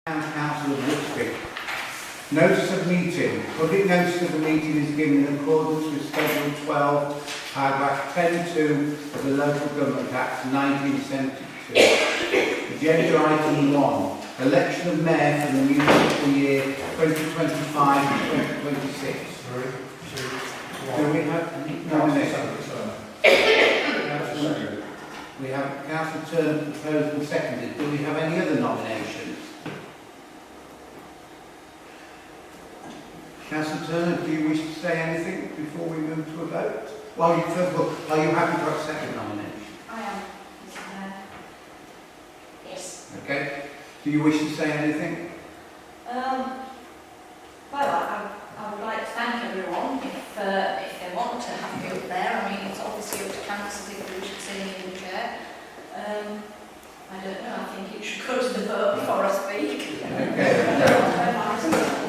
Council of Woodbury. Notice of meeting. Public notice of the meeting is given in accordance with Schedule 12, paragraph 10(2) of the Local Government Act 1972. Agenda item 1. Election of Mayor for the municipal year 2025 and 2026. Do we have any nominations? We have Councillor Turner proposed and seconded. Do we have any other nominations? Councillor Turner, do you wish to say anything before we move to a vote? Well, first of all, are you happy to accept the nomination? I am, Mr. Mayor. Yes. Okay. Do you wish to say anything? Well, I would like to thank everyone if they want to have me up there. I mean, it's obviously up to council if we should see me in the chair. I don't know, I think it should go to the vote before I speak. Okay.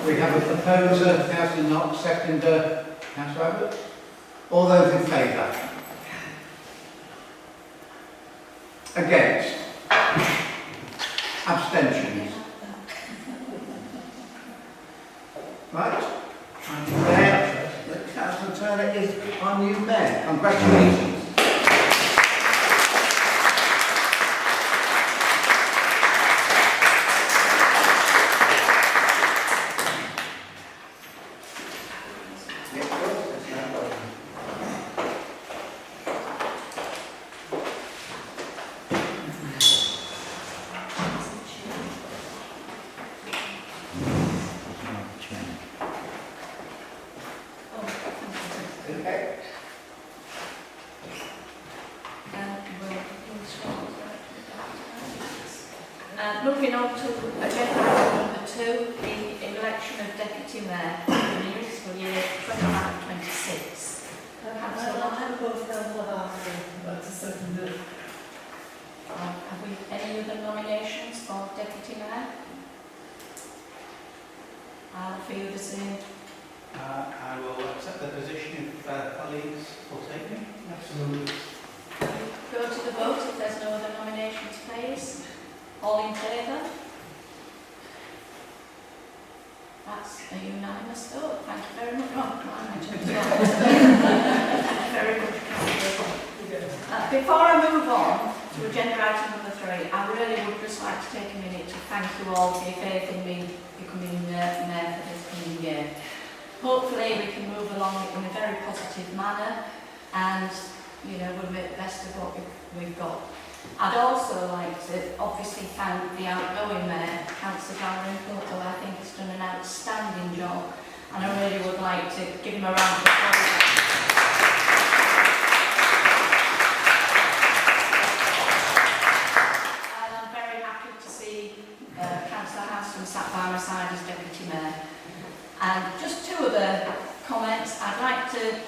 We have a proposer, Councillor Knox, seconder, Councillor Abbott. All those in favour? Against? Abstentions? Right. I'm Mayor. Councillor Turner is our new Mayor. Congratulations. Moving on to agenda item number 2, the election of Deputy Mayor for the municipal year 2025-26. Councillor, I have both Councillor Hartley, but to second it. Have we any other nominations for Deputy Mayor? I'll feel the same. I will accept the position if colleagues will take me. Absolutely. Go to the vote if there's no other nominations, please. All in favour? That's a unanimous vote. Thank you very much. Oh, very good, Councillor. Before I move on to agenda item number 3, I really would just like to take a minute to thank you all for your faith in me becoming Mayor for this coming year. Hopefully we can move along in a very positive manner and, you know, we'll make the best of what we've got. I'd also like to obviously thank the outgoing Mayor, Councillor Dalrymple, who I think has done an outstanding job, and I really would like to give him a round of applause. And I'm very happy to see Councillor Haston sat by my side as Deputy Mayor. And just 2 other comments. I'd like to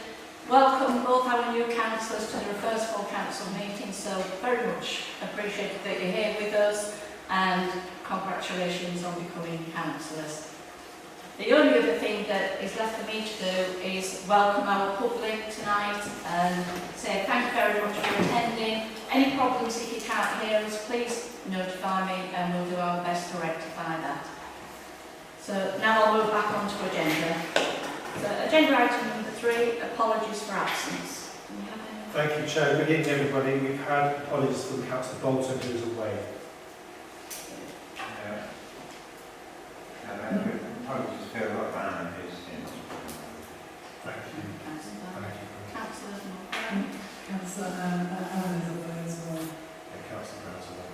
welcome both our new councillors to the first full council meeting, so very much appreciated that you're here with us and congratulations on becoming councillors. The only other thing that is left for me to do is welcome our public tonight and say thank you very much for attending. Any problems if you can't hear us, please notify me and we'll do our best to rectify that. So now I'll move back onto agenda. So, agenda item number 3, apologies for absence. Do we have any? Thank you, Chair. Good evening, everybody. We've had apologies from Councillor Bolton, who's away. Apologies for what Anne is in. Thank you. Councillor Councillor Anne is away as well. Yeah, Councillor Brown's away.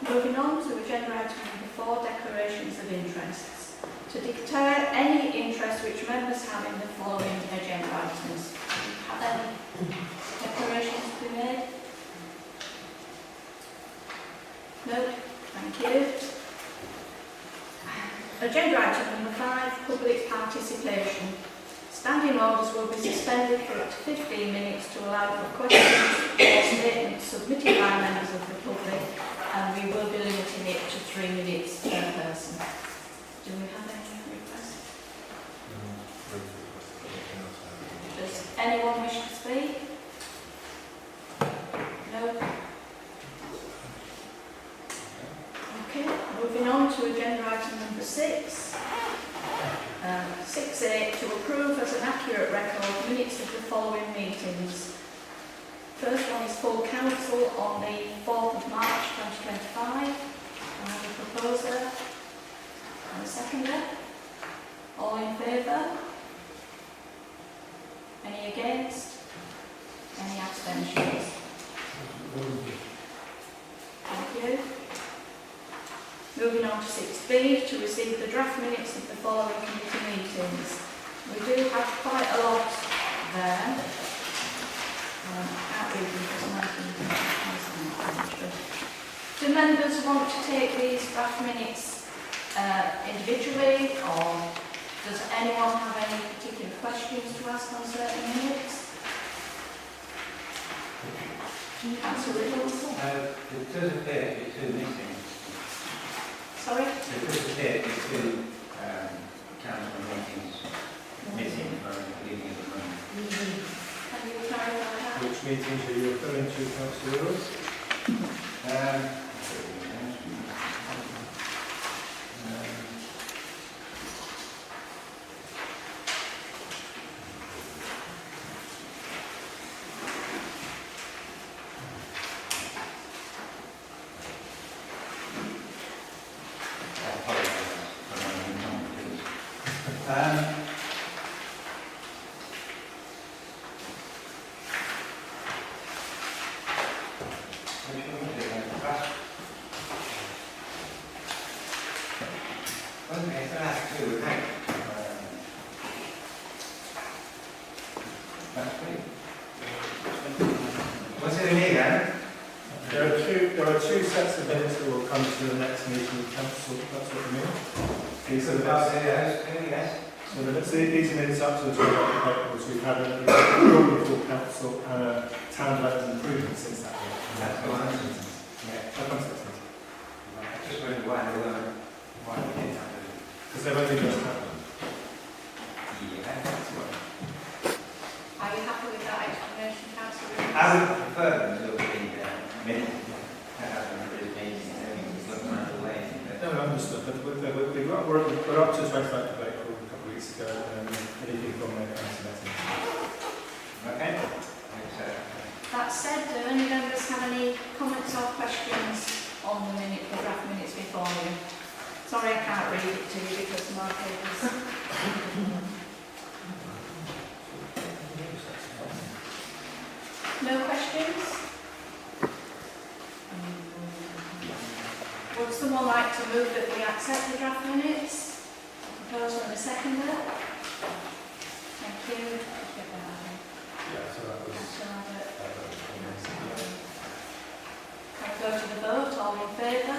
Moving on to agenda item number 4, declarations of interests. To declare any interest which members have in the following agenda items. Have any declarations to be made? No? Thank you. Agenda item number 5, public participation. Standing orders will be suspended for up to 15 minutes to allow for questions or statements submitted by members of the public, and we will be limiting it to 3 minutes per person. Do we have any requests? Does anyone wish to speak? No? Moving on to agenda item number 6. 6A, to approve as an accurate record minutes of the following meetings. First one is full council on the 4th of March 2025. I have a proposer and a seconder. All in favour? Any against? Any abstentions? Thank you. Moving on to 6B, to receive the draft minutes of the following committee meetings. We do have quite a lot there. I can't read them because I'm do members want to take these draft minutes individually, or does anyone have any particular questions to ask on certain minutes? Councillor Riddles? It does appear to be 2 meetings. Sorry? It does appear to be 2 council meetings missing from the beginning of the month. Can you clarify that? Which meetings are you referring to, Councillor Wills? What's it in here then? There are two sets of minutes that will come to the next meeting of council. That's what you mean. These are the Yes. So these are minutes up to the 12th of April. So we've had a probably full council and a town development improvement since that year. That's the one. Yeah, that comes next meeting. I just wondered why we didn't have it. Because they've only just happened. Yeah, that's what. Are you happy with that explanation, Councillor? I would prefer them to look at the minutes that happen at this meeting and everything's looking out the way. No, I understood. But we're up to 25th of April a couple of weeks ago, and anything from there comes to that meeting. Okay. That said, do any members have any comments or questions on the draft minutes before you? Sorry, I can't read it to you because my papers. No questions? Would someone like to move that we accept the draft minutes? Proposer and a seconder? Thank you. Yeah, so that was. Can we go to the vote? All in favour? I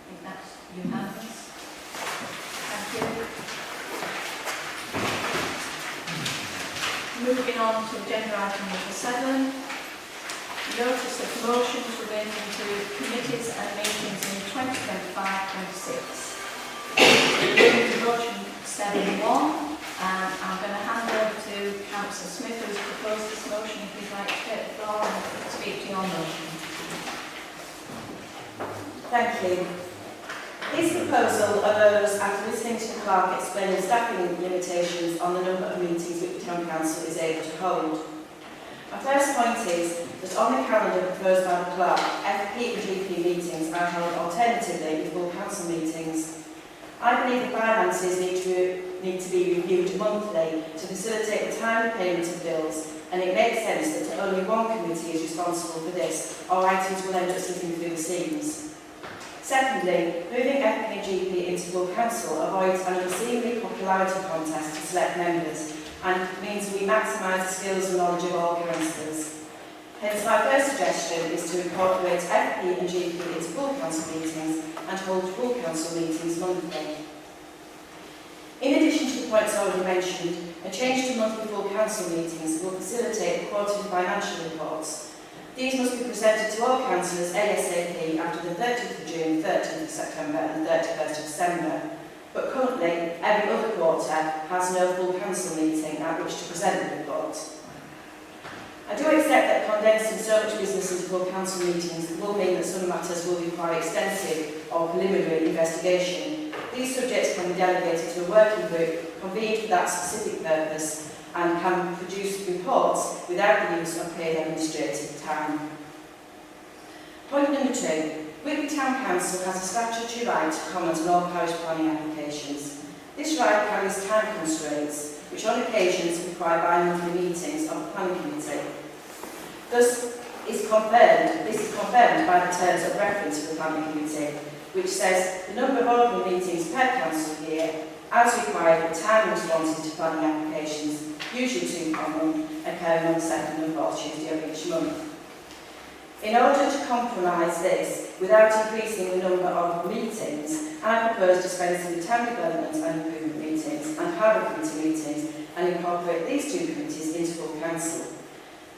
think that's unanimous. Thank you. Moving on to agenda item number 7. Notice of motions relating to committees and meetings in 2025-26. Motion 7.1, and I'm going to hand over to Councillor Smith, who's proposed this motion, if you'd like to take the floor and speak to your motion. Thank you. This proposal arose after listening to the clerk explaining staffing limitations on the number of meetings which the Town Council is able to hold. My first point is that on the calendar proposed by the clerk, FP and GP meetings are held alternatively with full council meetings. I believe the finances need to be reviewed monthly to facilitate the timely payment of bills, and it makes sense that only one committee is responsible for this, or items will end up slipping through the seams. Secondly, moving FP and GP into full council avoids an unseemly popularity contest to select members, and means we maximise the skills and knowledge of all councillors. Hence, my first suggestion is to incorporate FP and GP into full council meetings and hold full council meetings monthly. In addition to the points already mentioned, a change to monthly full council meetings will facilitate the quarterly financial reports. These must be presented to all councillors ASAP after the 30th of June, 30th of September and 31st of December. But currently, every other quarter has no full council meeting at which to present the report. I do accept that condensing so much business into full council meetings will mean that some matters will require extensive or preliminary investigation. These subjects can be delegated to a working group convened for that specific purpose and can produce reports without the use of paid administrative time. Point number 2. Whitby Town Council has a statutory right to comment on all parish planning applications. This right carries time constraints, which on occasions require bi-monthly meetings of the planning committee. This is confirmed by the terms of reference for the planning committee, which says the number of ordinary meetings per council year, as required with time responses to planning applications, usually 2 per month, occurring on the 2nd and 4th Tuesday of each month. In order to compromise this without increasing the number of meetings, I propose dispensing with town development and improvement meetings and harbour committee meetings and incorporate these 2 committees into full council.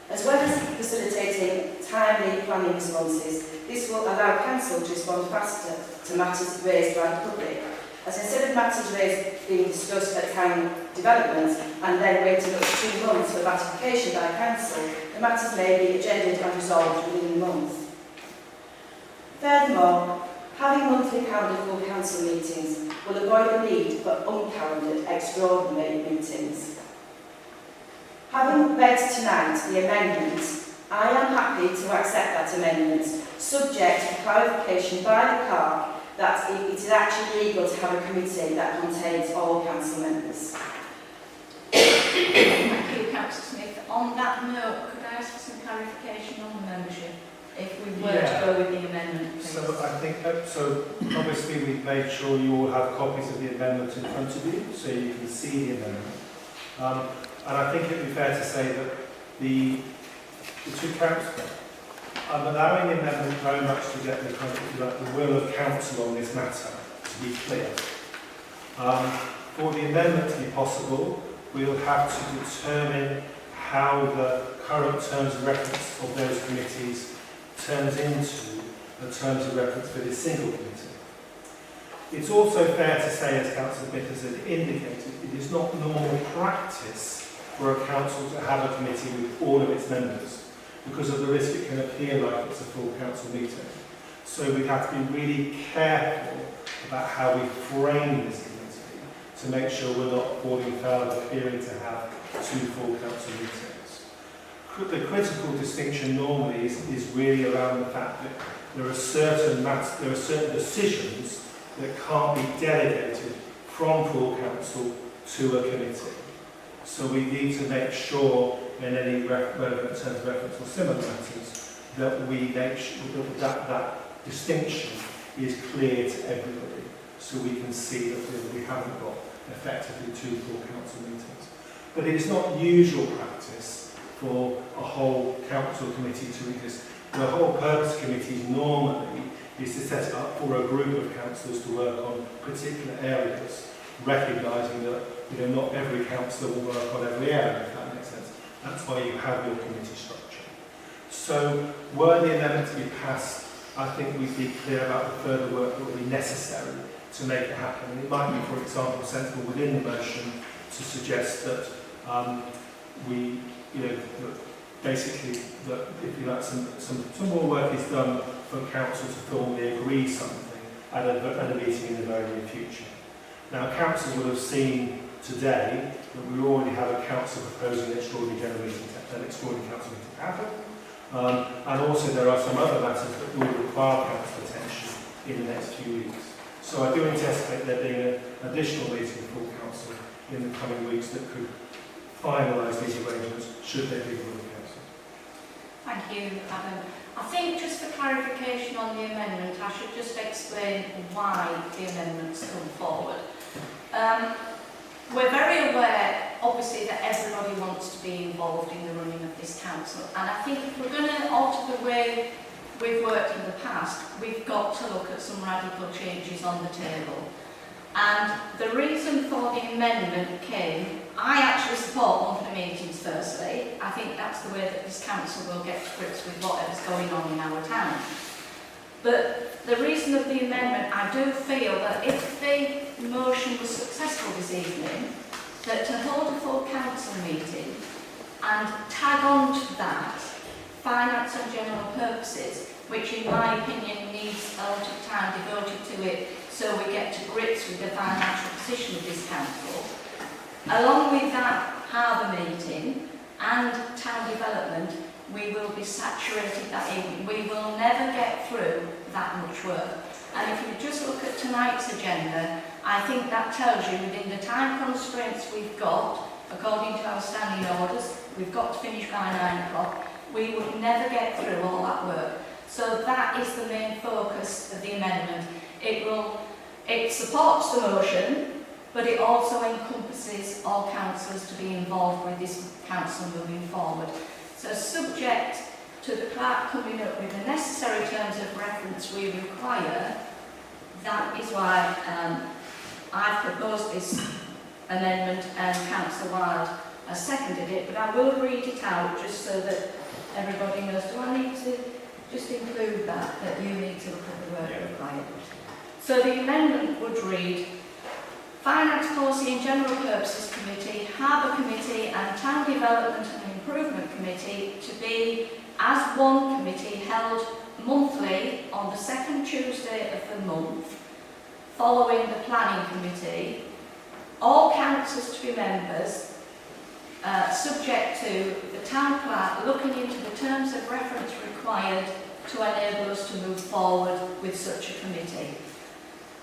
As well as facilitating timely planning responses, this will allow council to respond faster to matters raised by the public, as instead of matters raised being discussed at town development and then waiting up to 2 months for ratification by council, the matters may be agended and resolved within a month. Furthermore, having monthly calendared full council meetings will avoid the need for uncalendared extraordinary meetings. Having read tonight the amendment, I am happy to accept that amendment, subject to clarification by the clerk that it is actually legal to have a committee that contains all council members. Thank you, Councillor Smith. On that note, could I ask for some clarification on the membership, if we were to go with the amendment, please? So I think, obviously we've made sure you all have copies of the amendment in front of you, so you can see the amendment. And I think it would be fair to say that the 2 councillors, I'm allowing the amendment very much to get the kind of the will of council on this matter, to be clear. For the amendment to be possible, we'll have to determine how the current terms of reference of those committees turns into the terms of reference for this single committee. It's also fair to say, as Councillor Bitters had indicated, it is not normal practice for a council to have a committee with all of its members, because of the risk it can appear like it's a full council meeting. So we have to be really careful about how we frame this committee to make sure we're not falling foul of appearing to have 2 full council meetings. The critical distinction normally is really around the fact that there are certain decisions that can't be delegated from full council to a committee. So we need to make sure in any relevant terms of reference or similar matters that we make sure that distinction is clear to everybody, so we can see that we haven't got effectively 2 full council meetings. But it is not usual practice for a whole council committee to exist. The whole purpose committees normally is to set it up for a group of councillors to work on particular areas, recognising that not every councillor will work on every area, if that makes sense. That's why you have your committee structure. So, were the amendment to be passed, I think we'd be clear about the further work that will be necessary to make it happen. And it might be, for example, sensible within the motion to suggest that basically, that if you like, some more work is done for council to formally agree something at a meeting in the very near future. Now, council will have seen today that we already have a council proposing an extraordinary general meeting, an extraordinary council meeting to happen. And also there are some other matters that will require council attention in the next few weeks. So I do anticipate there being an additional meeting of full council in the coming weeks that could finalise these arrangements, should they be full council. Thank you, Adam. I think just for clarification on the amendment, I should just explain why the amendments come forward. We're very aware, obviously, that everybody wants to be involved in the running of this council, and I think if we're going to alter the way we've worked in the past, we've got to look at some radical changes on the table. And the reason for the amendment came, I actually support monthly meetings firstly. I think that's the way that this council will get to grips with whatever's going on in our town. But the reason of the amendment, I do feel that if the motion was successful this evening, that to hold a full council meeting and tag on to that finance and general purposes, which in my opinion needs a lot of time devoted to it so we get to grips with the financial position of this council. Along with that harbour meeting and town development, we will be saturated that evening. We will never get through that much work. And if you just look at tonight's agenda, I think that tells you within the time constraints we've got, according to our standing orders, we've got to finish by 9 o'clock, we would never get through all that work. So that is the main focus of the amendment. It supports the motion, but it also encompasses all councillors to be involved with this council moving forward. So subject to the clerk coming up with the necessary terms of reference we require, that is why I've proposed this amendment and Councillor Wilde has seconded it, but I will read it out just so that everybody knows. Do I need to just include that you need to look at the work required? So the amendment would read, Finance Policy and General Purposes Committee, Harbour Committee and Town Development and Improvement Committee to be as one committee held monthly on the second Tuesday of the month following the Planning Committee. All councillors to be members, subject to the town clerk looking into the terms of reference required to enable us to move forward with such a committee.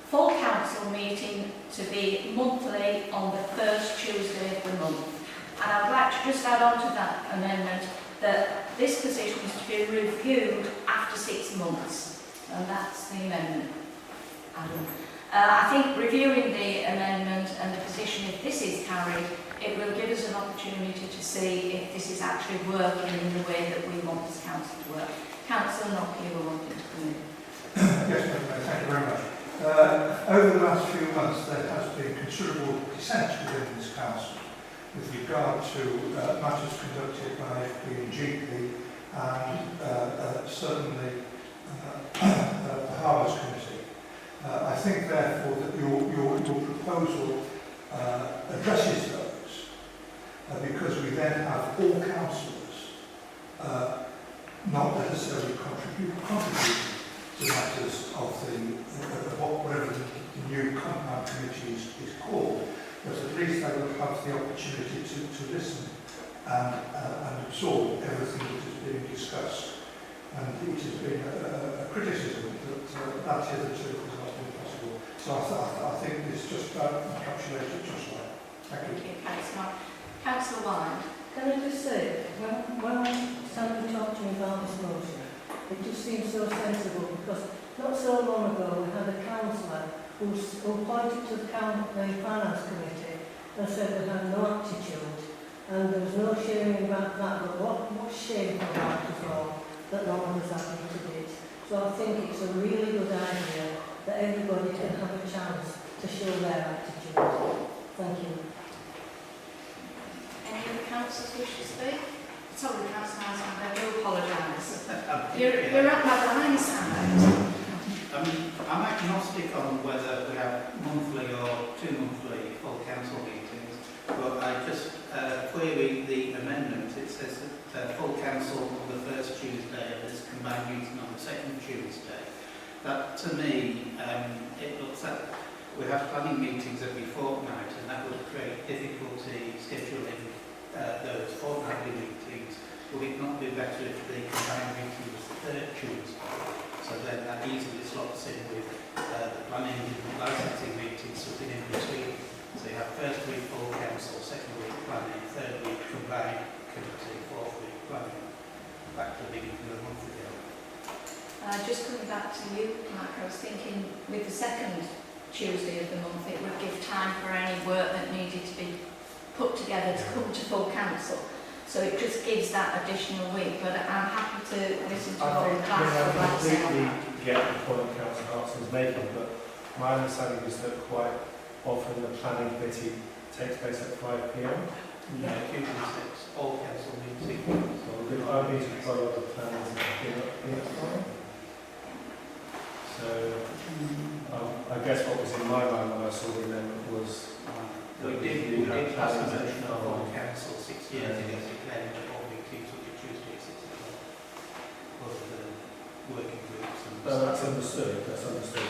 Full council meeting to be monthly on the first Tuesday of the month. And I'd like to just add on to that amendment that this position is to be reviewed after 6 months. And that's the amendment. I think reviewing the amendment and the position, if this is carried, it will give us an opportunity to see if this is actually working in the way that we want this council to work. Councillor Nokia will want to come in. Yes, thank you very much. Over the last few months there has been considerable dissent within this council with regard to matters conducted by FP and GP and certainly the Harbours Committee. I think therefore that your proposal addresses those because we then have all councillors not necessarily contributing to matters of whatever the new compound committee is called, but at least they will have the opportunity to listen and absorb everything that is being discussed. And it has been a criticism that hitherto has not been possible. So I think this just encapsulates it just well. Thank you. Councillor Wilde. Can I just say, when somebody talked to me about this motion, it just seems so sensible because not so long ago we had a councillor who pointed to the finance committee and said they had no aptitude and there was no shaming about that, but what shameful that as well that no one was admitted it. So I think it's a really good idea that everybody can have a chance to show their attitude. Thank you. Any other councillors wish to speak? Sorry, Councillor Isaac, I do apologise. You're at my blind side. I'm agnostic on whether we have monthly or 2 monthly full council meetings, but I just query the amendment. It says that full council on the first Tuesday and this combined meeting on the second Tuesday. That to me, it looks like we have planning meetings every fortnight and that would create difficulty scheduling those fortnightly meetings. Would it not be better if the combined meeting was the third Tuesday? So then that easily slots in with the planning and licensing meetings sitting in between. So you have first week full council, second week planning, third week combined committee, fourth week planning. Back to the beginning of the month ago. Just coming back to you, Mark, I was thinking with the second Tuesday of the month it would give time for any work that needed to be put together to come to full council. So it just gives that additional week, but I'm happy to listen to all the class. I completely get the point Councillor Hartson is making, but my understanding is that quite often the planning committee takes place at 5 p.m. Yeah, Q6, all council meetings. So I've been to quite a lot of planners in that time. So I guess what was in my mind when I saw the amendment was we did pass a motion of all council 6 years ago declaring that all meetings would be Tuesday at 6 o'clock. that's understood. That's understood.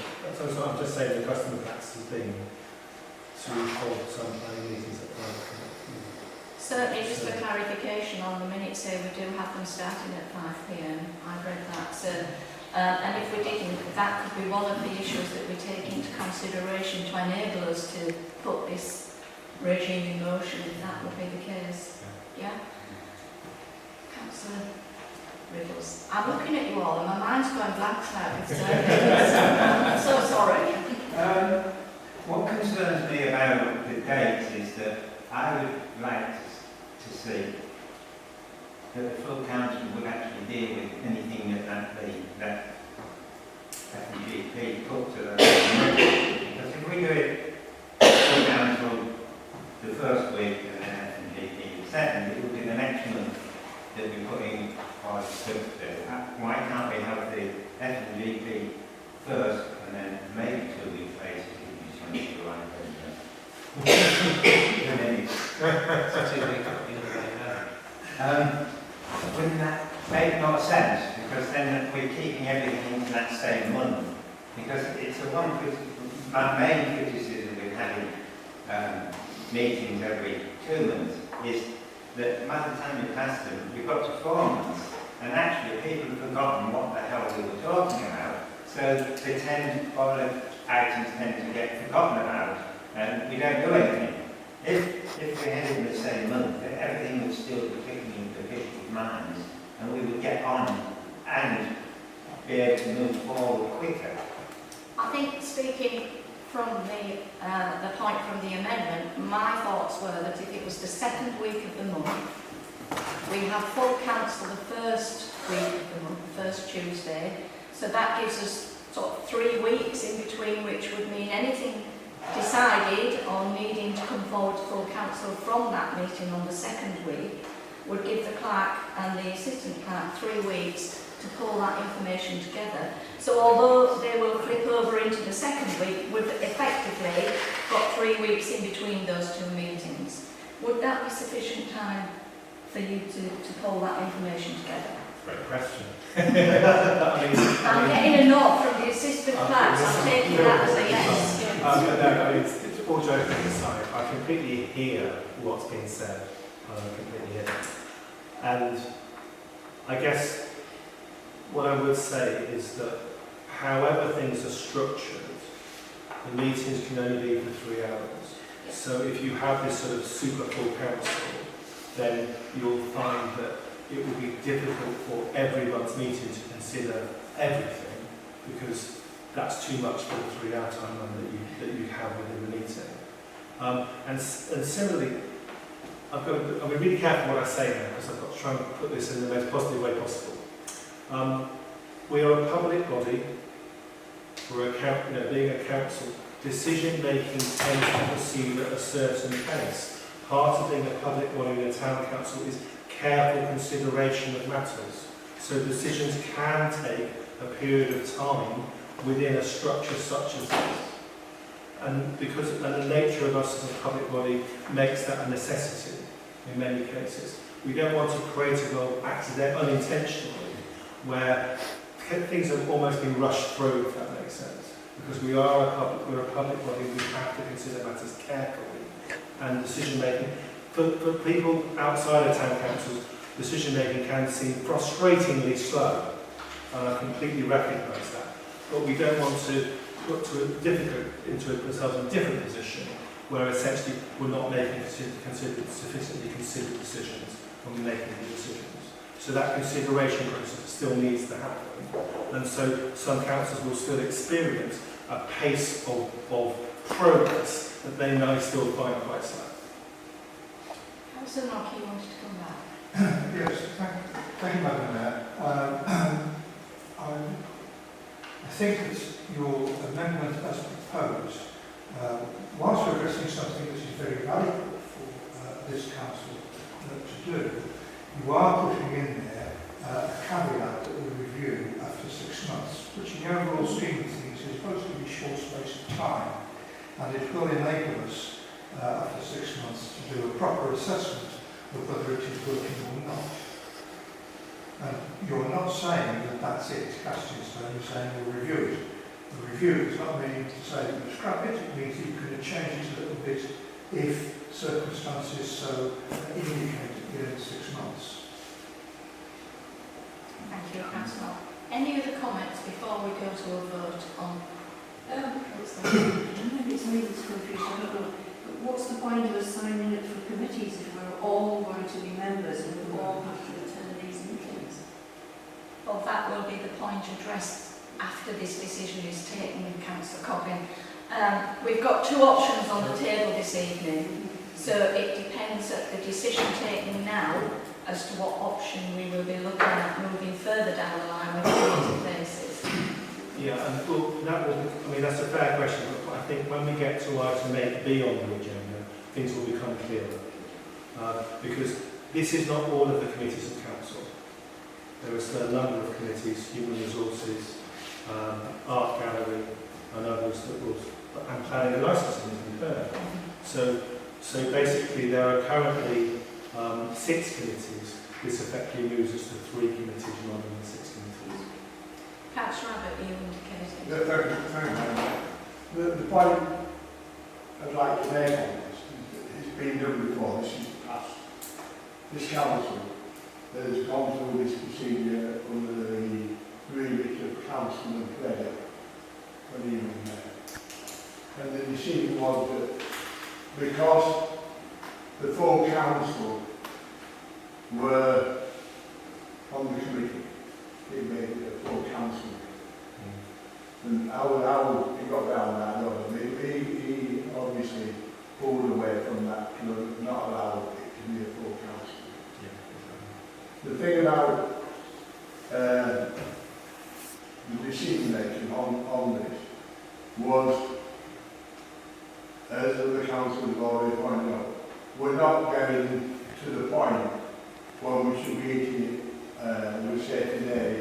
So I'm just saying the customer practice has been to hold some planning meetings at 5 p.m. Certainly, just for clarification on the minutes here, we do have them starting at 5 p.m. I read that. So, and if we didn't, that could be one of the issues that we take into consideration to enable us to put this regime in motion, if that would be the case. Yeah? Councillor Riddles. I'm looking at you all and my mind's going blank now. I'm so sorry. What concerns me about the dates is that I would like to see that the full council would actually deal with anything that FGP put to them. Because if we do it full council the first week and then FGP the second, it would be the next month that we're putting our stuff to. Why can't we have the FGP first and then maybe 2 weeks later if you change the line? Wouldn't that make more sense? Because then we're keeping everything in that same month. Because it's my main criticism with having meetings every 2 months is that by the time you pass them, we've got to 4 months. And actually people have forgotten what the hell we were talking about. So the items tend to get forgotten about. And we don't do anything. If we had it in the same month, everything would still be kicking into people's minds, and we would get on and be able to move forward quicker. I think speaking from the point from the amendment, my thoughts were that if it was the second week of the month, we have full council the first week of the month, first Tuesday, so that gives us sort of 3 weeks in between, which would mean anything decided on needing to come forward to full council from that meeting on the second week would give the clerk and the assistant clerk 3 weeks to pull that information together. So although they will flip over into the second week, we've effectively got 3 weeks in between those 2 meetings. Would that be sufficient time for you to pull that information together? Great question. I'm getting a nod from the assistant clerks. I'm taking that as a yes. It's all joking aside, I completely hear what's being said. I completely hear it. And I guess what I would say is that however things are structured, the meetings can only be for 3 hours. So if you have this sort of super full council, then you'll find that it will be difficult for everyone's meeting to consider everything, because that's too much for the 3 hour timeline that you have within the meeting. And similarly, I'll be really careful what I say now, because I've got to try and put this in the most positive way possible. We are a public body, being a council, decision making tends to proceed at a certain pace. Part of being a public body in a town council is careful consideration of matters. So decisions can take a period of time within a structure such as this. And the nature of us as a public body makes that a necessity in many cases. We don't want to create a world unintentionally where things have almost been rushed through, if that makes sense. Because we're a public body, we have to consider matters carefully. And decision making, for people outside of town councils, decision making can seem frustratingly slow. And I completely recognise that. But we don't want to put ourselves in a different position where essentially we're not making sufficiently considered decisions when we're making the decisions. So that consideration process still needs to happen. And so some councils will still experience a pace of progress that they may still find quite slow. Councillor Knock, you wanted to come back? Yes, thank you, Madam Mayor. I think that your amendment as proposed, whilst we're addressing something that is very valuable for this council to do, you are putting in there a caveat that we'll review after 6 months, which in the overall scheme of things is a relatively short space of time, and it will enable us after 6 months to do a proper assessment of whether it is working or not. And you're not saying that that's it, it's cast in stone, you're saying we'll review it. The review does not mean to say that you scrap it, it means that you can change it a little bit if circumstances so indicate within 6 months. Thank you, Councillor. Any other comments before we go to a vote on? Maybe it's me that's confused, I don't know. But what's the point of us signing up for committees if we're all going to be members and we all have to attend these meetings? Well, that will be the point addressed after this decision is taken with Councillor Cobbin. We've got two options on the table this evening, so it depends at the decision taken now as to what option we will be looking at moving further down the line with committee places. Yeah, and well, that will, I mean, that's a fair question, but I think when we get to item 8B on the agenda, things will become clearer. Because this is not all of the committees of council. There are still a number of committees, human resources, art gallery, and others that will, and planning and licensing, to be fair. So basically there are currently 6 committees. This effectively moves us to 3 committees rather than 6 committees. Councillor Abbott, you indicated. The point I'd like to make on this is that it's been done before, this is past. This council has gone through this procedure under the remit of Councilman Credit when he was there. And the decision was that because the full council were on the committee, it made it a full council. And how he got down that, I don't know. He obviously pulled away from that to not allow it to be a full council. Yeah. The thing about the decision making on this was, as the council have already pointed out, we're not getting to the point where we should be eating it, we say today,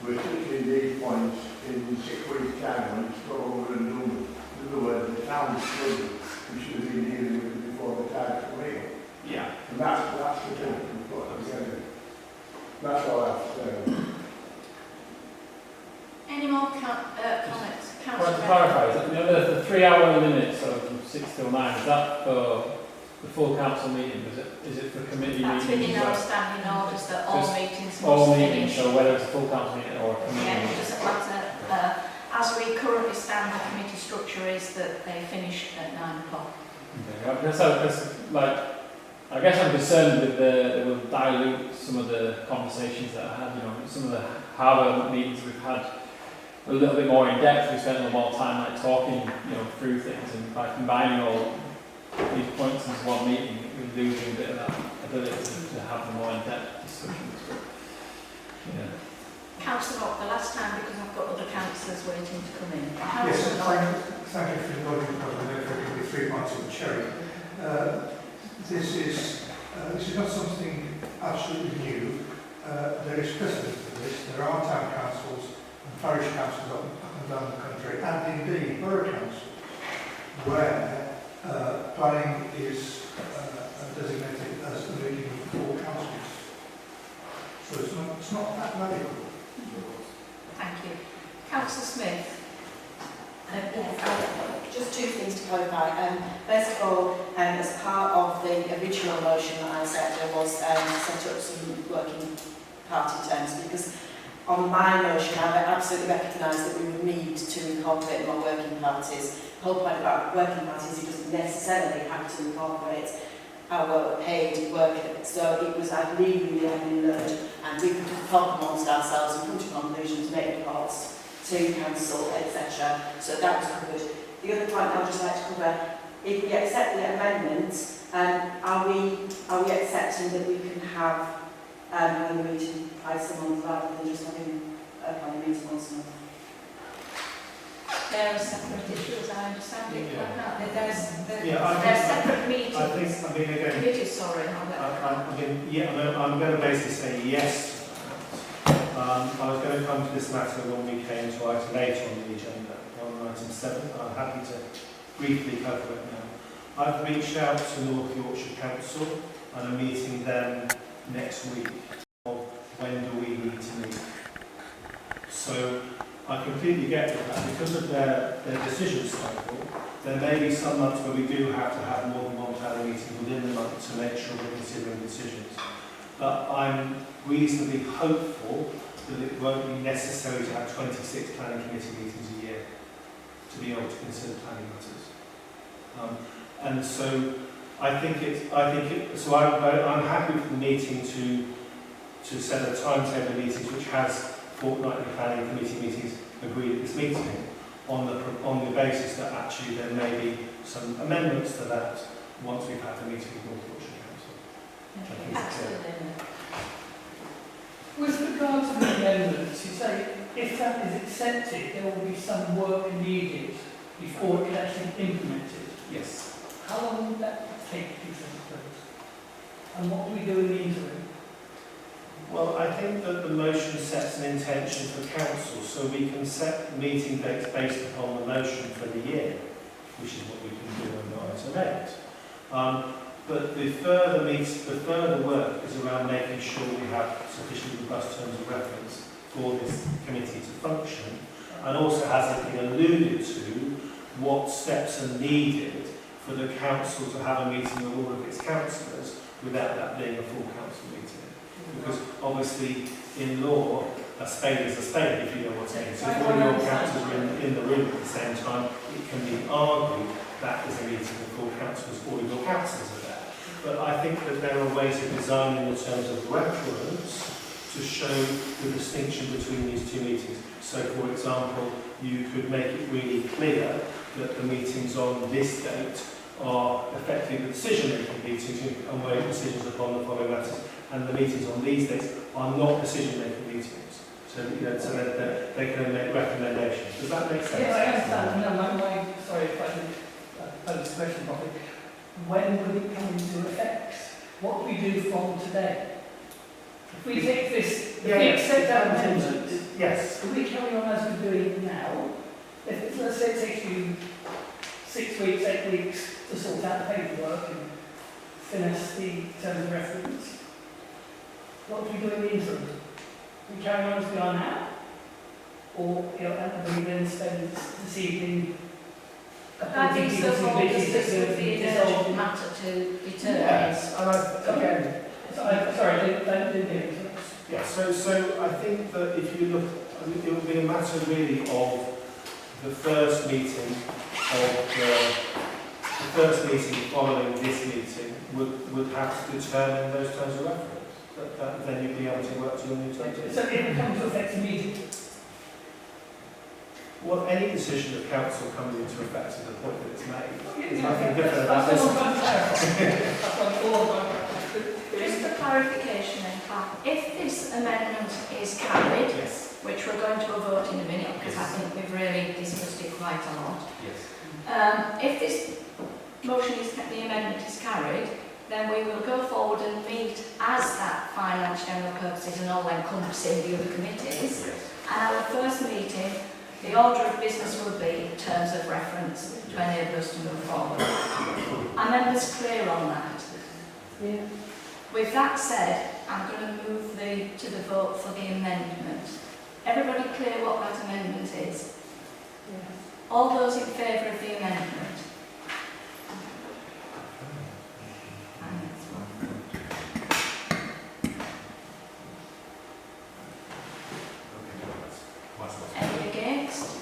we're taking these points in 6 weeks' time when it's got over and done with. In other words, the town's good, we should have been dealing with it before the time come in. Yeah. And that's the thing we've got to get it. That's all I have to say. Any more comments? Well, to clarify, you know, the 3-hour limit, so from 6 till 9, is that for the full council meeting? Is it for committee That's meetings? within our standing orders that all Just meetings all must meetings, finish. so whether it's a full council meeting or a committee Yeah, it meeting? doesn't matter. As we currently stand, the committee structure is that they finish at 9 o'clock. Okay. I guess I'm concerned with it will dilute some of the conversations that I had, you know, some of the harder meetings we've had a little bit more in depth. We spent a little more time like talking, you know, through things, and by combining all these points into one meeting, we're losing a bit of that ability to have the more in-depth discussions. But, yeah. Councillor Rock, the last time, because I've got other councillors waiting to come in. Yes, Councillor Rock. thank you for the voting, because I know there could be 3 points of the cherry. This is not something absolutely new. There is precedent for this. There are town councils and parish councils up and down the country, and indeed borough councils, where planning is designated as a meeting of 4 councils. So it's not that radical. Thank you. Councillor Smith. Yes, just 2 things to clarify. First of all, as part of the original motion that I said, there was set up some working party terms, because on my motion I absolutely recognise that we would need to incorporate more working parties. The whole point about working parties, it doesn't necessarily have to incorporate our paid workers. So it was, I really learned, and we could talk amongst ourselves and come to conclusions, make reports to council, etc. So that was covered. The other point I'd just like to cover, if we accept the amendment, are we accepting that we can have a meeting twice a month rather than just having a planning meeting once a month? There are separate issues, I understand it. Yeah. There's separate meetings. I mean, again, Committees, sorry. I'm going to basically say yes. I was going to come to this matter when we came to item 8 on the agenda, on item 7. I'm happy to briefly cover it now. I've reached out to North Yorkshire Council and I'm meeting them next week. When do we So I completely get that because of their decision cycle, there may be some months where we do have to have more than one planning meeting within the month to make sure we're considering decisions. But I'm reasonably hopeful that it won't be necessary to have 26 planning committee meetings a year to be able to consider planning matters. And so I'm happy with the meeting to set a timetable of meetings which has fortnightly planning committee meetings agreed at this meeting on the basis that actually there may be some amendments to that once we've had the meeting with North Yorkshire Council. Absolutely. With regard to the amendments, you say if that is accepted, there will be some work needed before it can actually be implemented. Yes. How long would that take, do you think, please? And what do we do in the interim? Well, I think that the motion sets an intention for council, so we can set meeting dates based upon the motion for the year, which is what we can do under item 8. But the further work is around making sure we have sufficient robust terms of reference for this committee to function, and also has it been alluded to what steps are needed for the council to have a meeting with all of its councillors without that being a full council meeting. Because obviously in law, a spade is a spade, if you know what I mean. So if all your councillors are in the room at the same time, it can be argued that is a meeting of full councillors, all of your councillors are there. But I think that there are ways of designing the terms of reference to show the distinction between these two meetings. So for example, you could make it really clear that the meetings on this date are effectively the decision-making meetings and make decisions upon the following matters, and the meetings on these dates are not decision-making meetings. So, so that they can make recommendations. Does that make sense? Yes, I understand. No, sorry if I didn't pose the question properly. When will it come into effect? What do we do from today? If we take this, if we accept that amendment, yes. If we carry on as we're doing now, let's say it takes you 6 weeks, 8 weeks to sort out the paperwork and finish the terms of reference, what do we do in the interim? We carry on as we are now? Or and we then spend this evening I think so far this would be an urgent matter to determine. Yes, and again, sorry, I didn't hear you. yeah, so I think that if you look, it would be a matter really of the first meeting following this meeting would have to determine those terms of reference. Then you'd be able to work to a new terms. So it will come to effect immediately? Well, any decision of council comes into effect at the point that it's made. There's Yeah, nothing different about that's this. all I'm trying to clarify. Just for clarification then, Pat, if this amendment is carried, Yes. which we're going to a vote in a minute because I think we've really discussed it quite a lot. Yes. If this motion is, the amendment is carried, then we will go forward and meet as that finance general purposes and all encompassing the other committees. Yes. And our first meeting, the order of business will be terms of reference to enable us to move forward. Are members clear on that? Yeah. With that said, I'm going to move to the vote for the amendment. Everybody clear what that amendment is? Yeah. All those in favour of the amendment? Any against?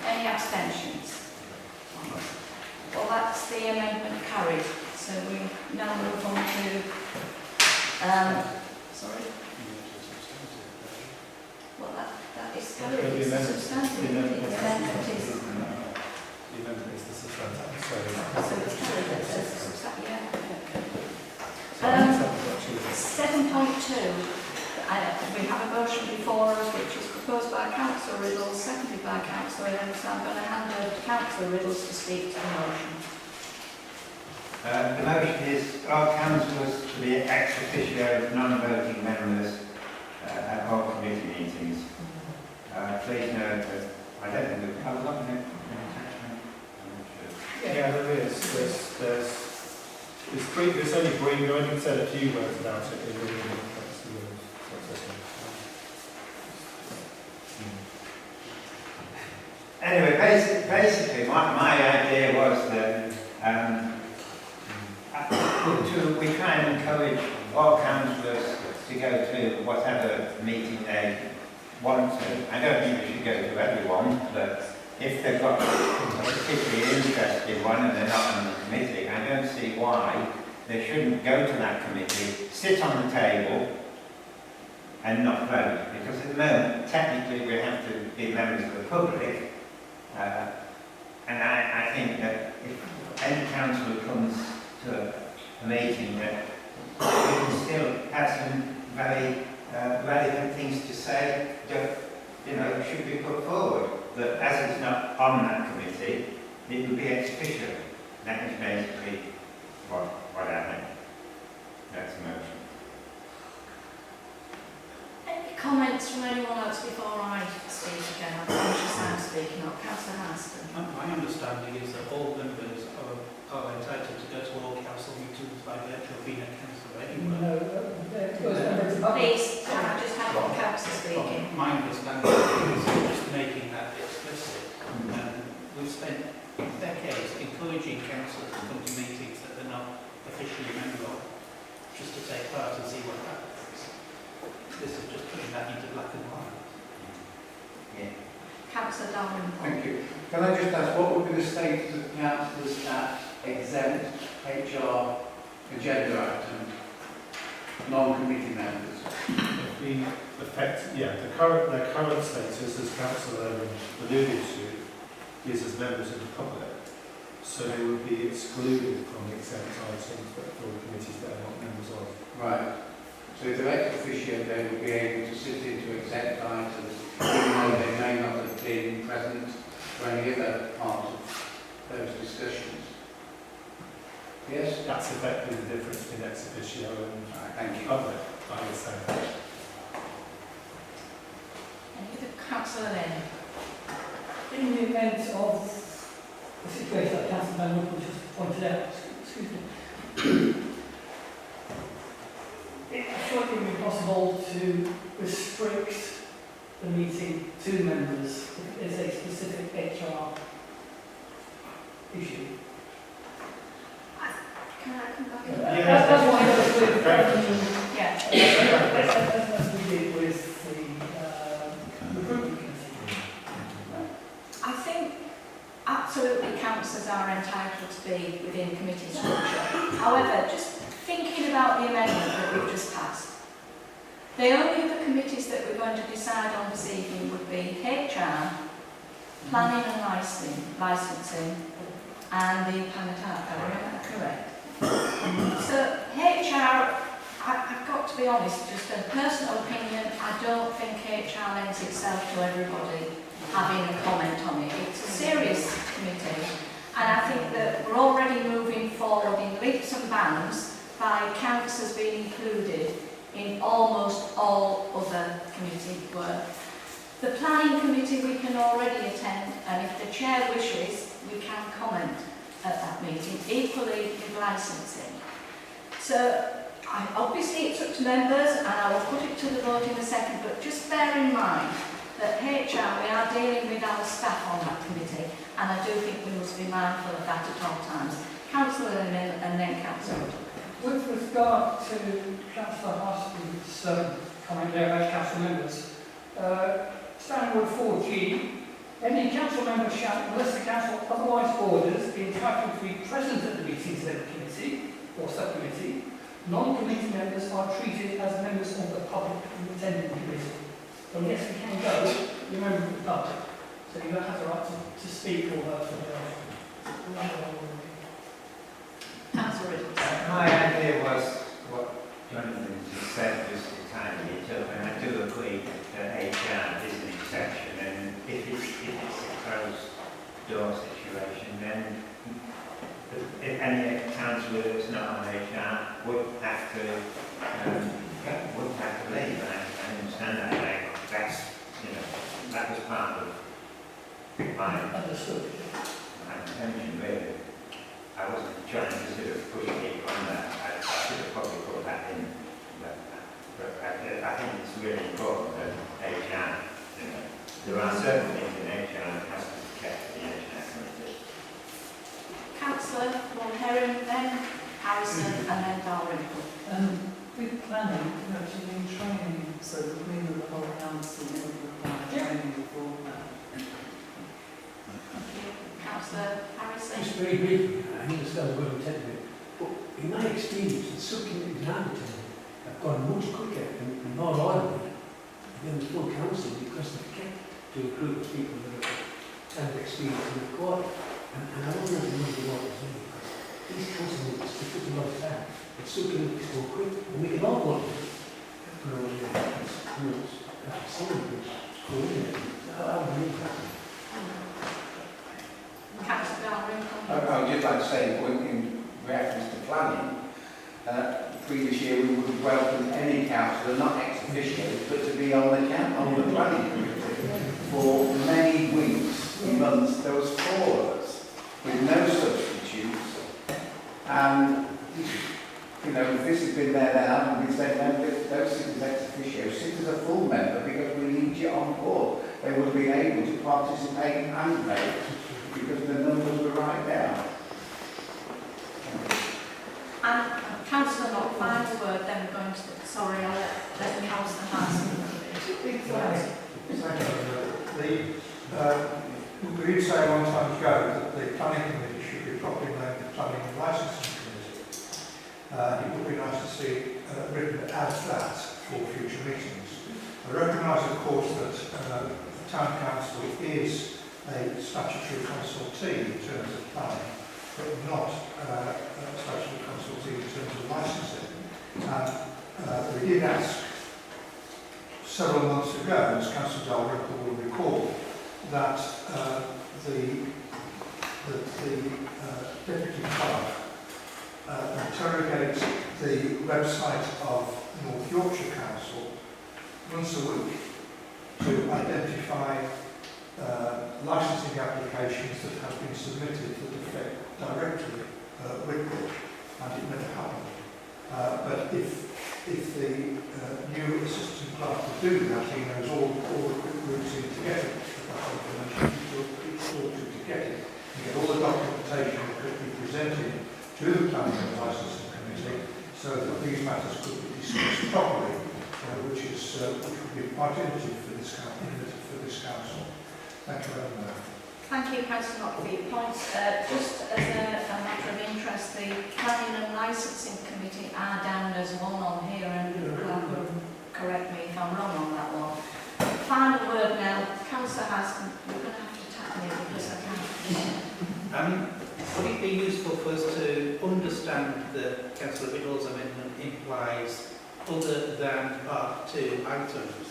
Any abstentions? Well, that's the amendment carried. So we now move on to, sorry? Well, that is carried. The It's amendment- substantive. the amendment The is- amendment is, The amendment is the substantive, so it's carried. It's substantive, yeah. so 7.2. We have a motion before us which is proposed by Councillor Riddles, seconded by Councillor Evans. So I'm going to hand over to Councillor Riddles to speak to the motion. The motion is our councillors to be ex officio non-voting members at all committee meetings. Please note that I don't think we've got an attachment. Yeah, there is. There's only brief. We only said a few words about it in the basically, my idea was that we try and encourage all councillors to go to whatever meeting they want to. I don't think we should go to everyone, but if they've got a particularly interested one and they're not on the committee, I don't see why they shouldn't go to that committee, sit on the table and not vote. Because at the moment, technically, we have to be members of the public. And I think that if any councillor comes to a meeting, that we can still have some very relevant things to say that, you know, should be put forward. But as it's not on that committee, it would be ex officio. That is basically what I think. That's the motion. Any comments from anyone else before I speak again? I'm conscious I'm speaking up. Councillor Hanston. My understanding is that all members are entitled to go to all council meetings by virtue of being a councillor anyway. No, please, can I just have one councillor speaking? My understanding is just making that explicit. We've spent decades encouraging councillors to come to meetings that they're not officially a member of, just to take part and see what happens. This is just putting that into black and white. Yeah. Councillor Darwin. Thank you. Can I just ask, what would be the status of councillors that exempt HR agenda item, non-committee members? Their current status, as Councillor alluded to, is as members of the public. So they would be excluded from the exempt items for committees that are not members of. Right. So if they're ex officio, they would be able to sit into exempt items, even though they may not have been present for any other part of those discussions. Yes? That's effectively the difference between ex officio and Thank you. public, I would say. Any other Councillor Lynn? in the event of the situation that Councillor Van Winkle just pointed out, excuse me, it should be possible to restrict the meeting to members if it is a specific HR issue. Can I come back? That's what I was with. Yes. As we did with the recruitment committee. I think absolutely councillors are entitled to be within committee structure. However, just thinking about the amendment that we've just passed, the only other committees that we're going to decide on this evening would be HR, planning and licensing, and the Panataka. Am I correct? So HR, I've got to be honest, just a personal opinion, I don't think HR lends itself to everybody having a comment on it. It's a serious committee, and I think that we're already moving forward in leaps and bounds by councillors being included in almost all other committee work. The planning committee we can already attend, and if the chair wishes, we can comment at that meeting, equally with licensing. So obviously it's up to members, and I will put it to the vote in a second, but just bear in mind that HR, we are dealing with our staff on that committee, and I do think we must be mindful of that at all times. Councillor and then Councillor. With regard to Councillor Huston's comment there about council members, Standing Order 4G, any council member shall, unless the council otherwise orders, be entitled to be present at the meetings of the committee or subcommittee. Non-committee members are treated as members of the public who attend the committee. So yes, we can go, you're a member of the public, so you don't have the right to speak or vote for the Councillor Riddle. My idea was what Jonathan just said, just to tidy it up, and I do agree that HR is an exception, and if it's a closed door situation, then if any councillor that's not on HR would have to leave. And I understand that. That's, that was part of my intention, really. I wasn't trying to sort of push people on that. I should have probably put that in. But I think it's really important that HR, there are certain things in HR that has to be kept in the HR. planning to actually need training, so that we know the whole council will require training before that. Councillor Harrison. Just very briefly, I understand what I'm telling you, but in my experience, the subcommittees and advertising have gone much quicker and more orderly than the full council because they get to recruit the people that have experience in the court. And I don't know if you know what I'm saying, because these council meetings, they took a lot of time, but subcommittees go quick, and we can all go on. Someone could go in there. I would really happy. Councillor Darwin. I would just like to say, in reference to planning, previous year we would have welcomed any councillor, not ex officio, but to be on the planning committee for many weeks, months. There was 4 of us with no substitutes, and you know, if this has been there now, and we said no, don't sit as ex officio, sit as a full member because we need you on board. They would have been able to participate and vote because the numbers were right down. And Councillor Knott, final word, then we're going to, sorry, I'll let Councillor Harrison. We did say a long time ago that the planning committee should be properly named the planning and licensing committee. It would be nice to see written as that for future meetings. I recognise, of course, that the town council is a statutory consultee in terms of planning, but not a statutory consultee in terms of licensing. And we did ask several months ago, as Councillor Dalrymple will recall, that the deputy clerk interrogate the website of North Yorkshire Council once a week to identify licensing applications that have been submitted that affect directly Whitby, and it never happened. But if the new assistant clerk would do that, he knows all the quick routes in to get it, to get it, and get all the documentation that could be presented to the planning and licensing committee, so that these matters could be discussed properly, which would be quite innovative for this council. Thank you very much. Thank you, Councillor Knott, for your points. Just as a matter of interest, the Planning and Licensing Committee are down as one on here, and correct me if I'm wrong on that one. Final word now, Councillor Hassan, you're going to have to tap me because I can't. Would it be useful for us to understand that Councillor Biddle's amendment implies other than Part 2 items?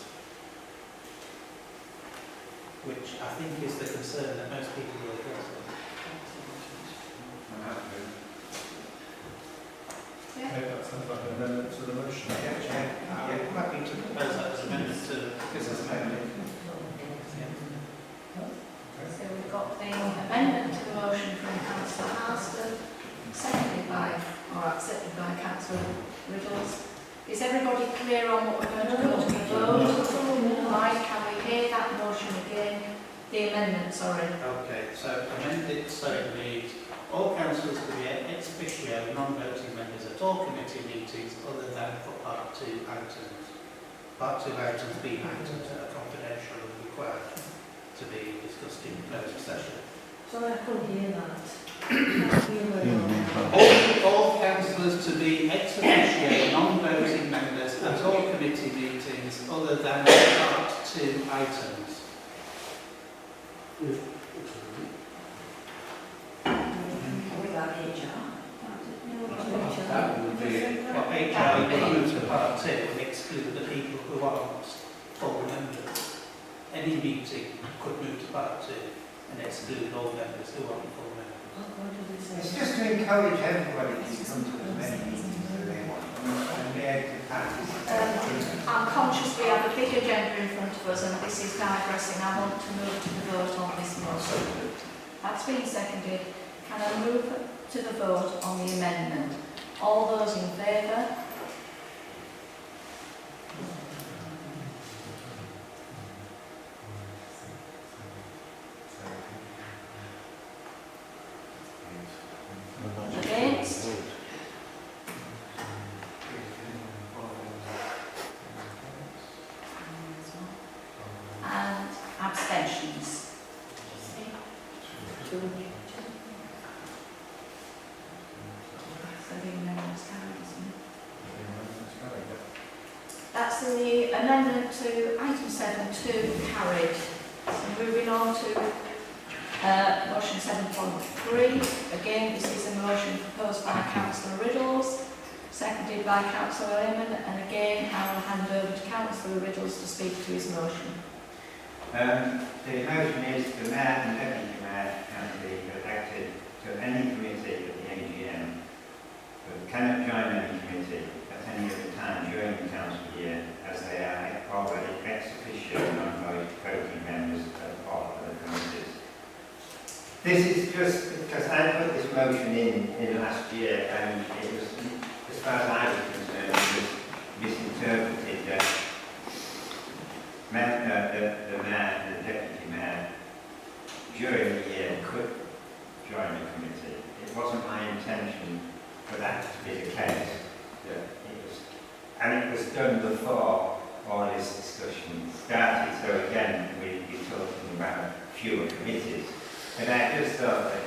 Which I think is the concern that most people will address. Yeah. Okay, that sounds like an amendment to the motion. I'm happy to propose that as an amendment to business amendment. So we've got the amendment to the motion from Councillor Harston, seconded by, or accepted by Councillor Riddles. Is everybody clear on what we're going to go to the vote? Right, can we hear that motion again? The amendment, sorry. Okay, so amended so it reads, all councillors to be ex officio non-voting members at all committee meetings other than for Part 2 items. Part 2 items being items that are confidential and required to be discussed in closed session. Sorry, I couldn't hear that. All councillors to be ex officio non-voting members at all committee meetings other than Part 2 items. That would be What HR would to Part 2 and exclude the people who aren't full members. Any meeting could move to Part 2 and exclude all members who aren't full members. It's just to encourage everybody to come to as many meetings as they want and be able to participate. I'm conscious we have a big agenda in front of us and this is digressing. I want to move to the vote on this motion. That's been seconded. Can I move to the vote on the amendment? All those in favour? Against? the amendment to item 7.2 carried. So moving on to motion 7.3. Again, this is a motion proposed by Councillor Riddles, seconded by Councillor Lehman, and again I will hand over to Councillor Riddles to speak to his motion. The motion is the Mayor and Deputy Mayor can be elected to any committee at the AGM, but cannot join any committee at any other time during the council year, as they are already ex officio non-voting members of all of the committees. This is just because I put this motion in last year, and it was, as far as I was concerned, it was misinterpreted that the Mayor and the Deputy Mayor during the year could join the committee. It wasn't my intention for that to be the case. And it was done before all this discussion started, so again we're talking about fewer committees. And I just thought that,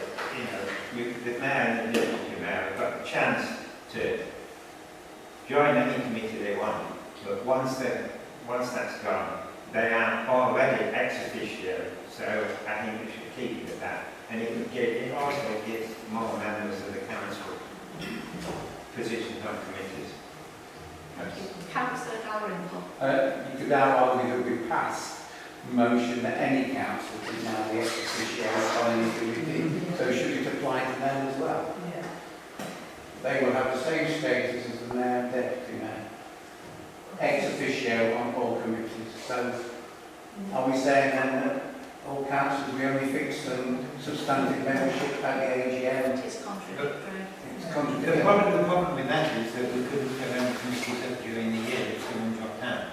the Mayor and the Deputy Mayor have got the chance to join any committee they want, but once that's gone, they are already ex officio, so I think we should keep it at that. And it also gives more members of the council positions on committees. Councillor Dalrymple. You could now argue that we passed the motion that any council is now the ex officio on any committee, so should it apply to them as well? Yeah. They will have the same status as the Mayor and Deputy Mayor, ex officio on all committees. So are we saying then that all councils, we only fix them substantive membership at the AGM? It is contradictory. It's The contradictory. problem with that is that we couldn't fill any committees up during the year if someone dropped out.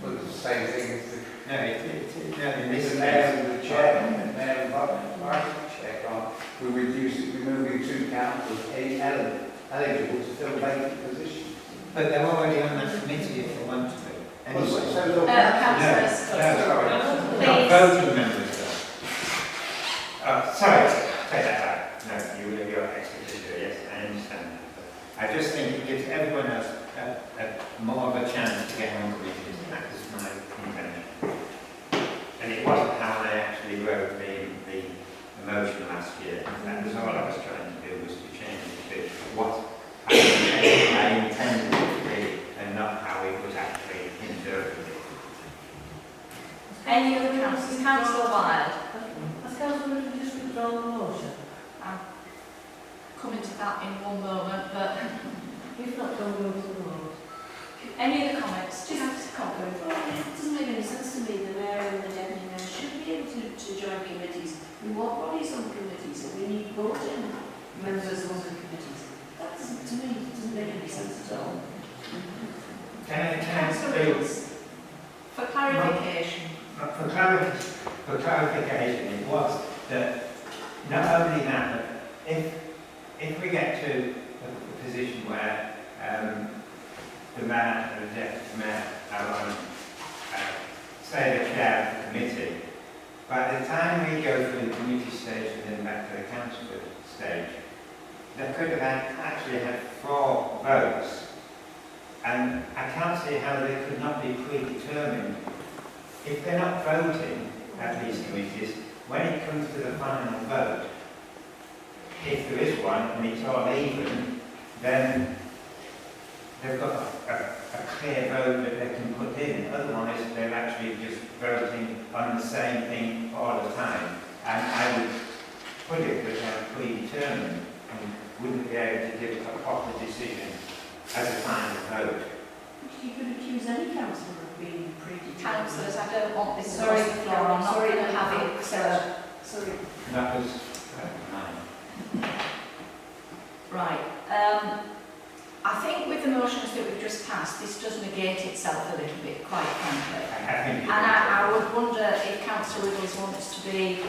But it's the same thing as the No, in It's this the Mayor and the Chair, and Mayor and Vice Chair can't. We reduce it, we're moving two councils eligible to fill vacant positions. But they're already on that committee if they want to be. Anyway. Councillor Scott. sorry. Not Please. voting members though. Sorry, take that back. No, you're ex officio, yes, I understand that. But I just think it gives everyone else more of a chance to get on committees. That was my intention. And it wasn't how I actually wrote the motion last year. That was all I was trying to do, was to change it to what I intended it to be, and not how it was actually interpreted. Any other councillors? Councillor Wild. Has Councillor Riddle just withdrawn the motion? I'll come into that in one moment, but If not, don't go to the vote. any other comments? Just comment. Well, it doesn't make any sense to me. The Mayor and the Deputy Mayor should be able to join committees. We want bodies on committees, and we need voting members on the committees. That doesn't, to me, doesn't make any sense at all. Councillor Riddles. For clarification. For clarification, it was that not only that, but if we get to a position where the Mayor and the Deputy Mayor are on, say, the chair of the committee, by the time we go through the committee stage and then back to the council stage, they could have actually had 4 votes, and I can't see how they could not be predetermined. If they're not voting at these committees, when it comes to the final vote, if there is one and it's all even, then they've got a clear vote that they can put in. Otherwise, they're actually just voting on the same thing all the time. And I would put it that they're predetermined and wouldn't be able to give a proper decision as a final vote. You could accuse any councillor of being predetermined. Councillors, I don't want this Sorry, across the floor. I'm not sorry, going to have it. Sorry. That was mine. Right. I think with the motions that we've just passed, this does negate itself a little bit, quite frankly. And I would wonder if Councillor Riddles wants to be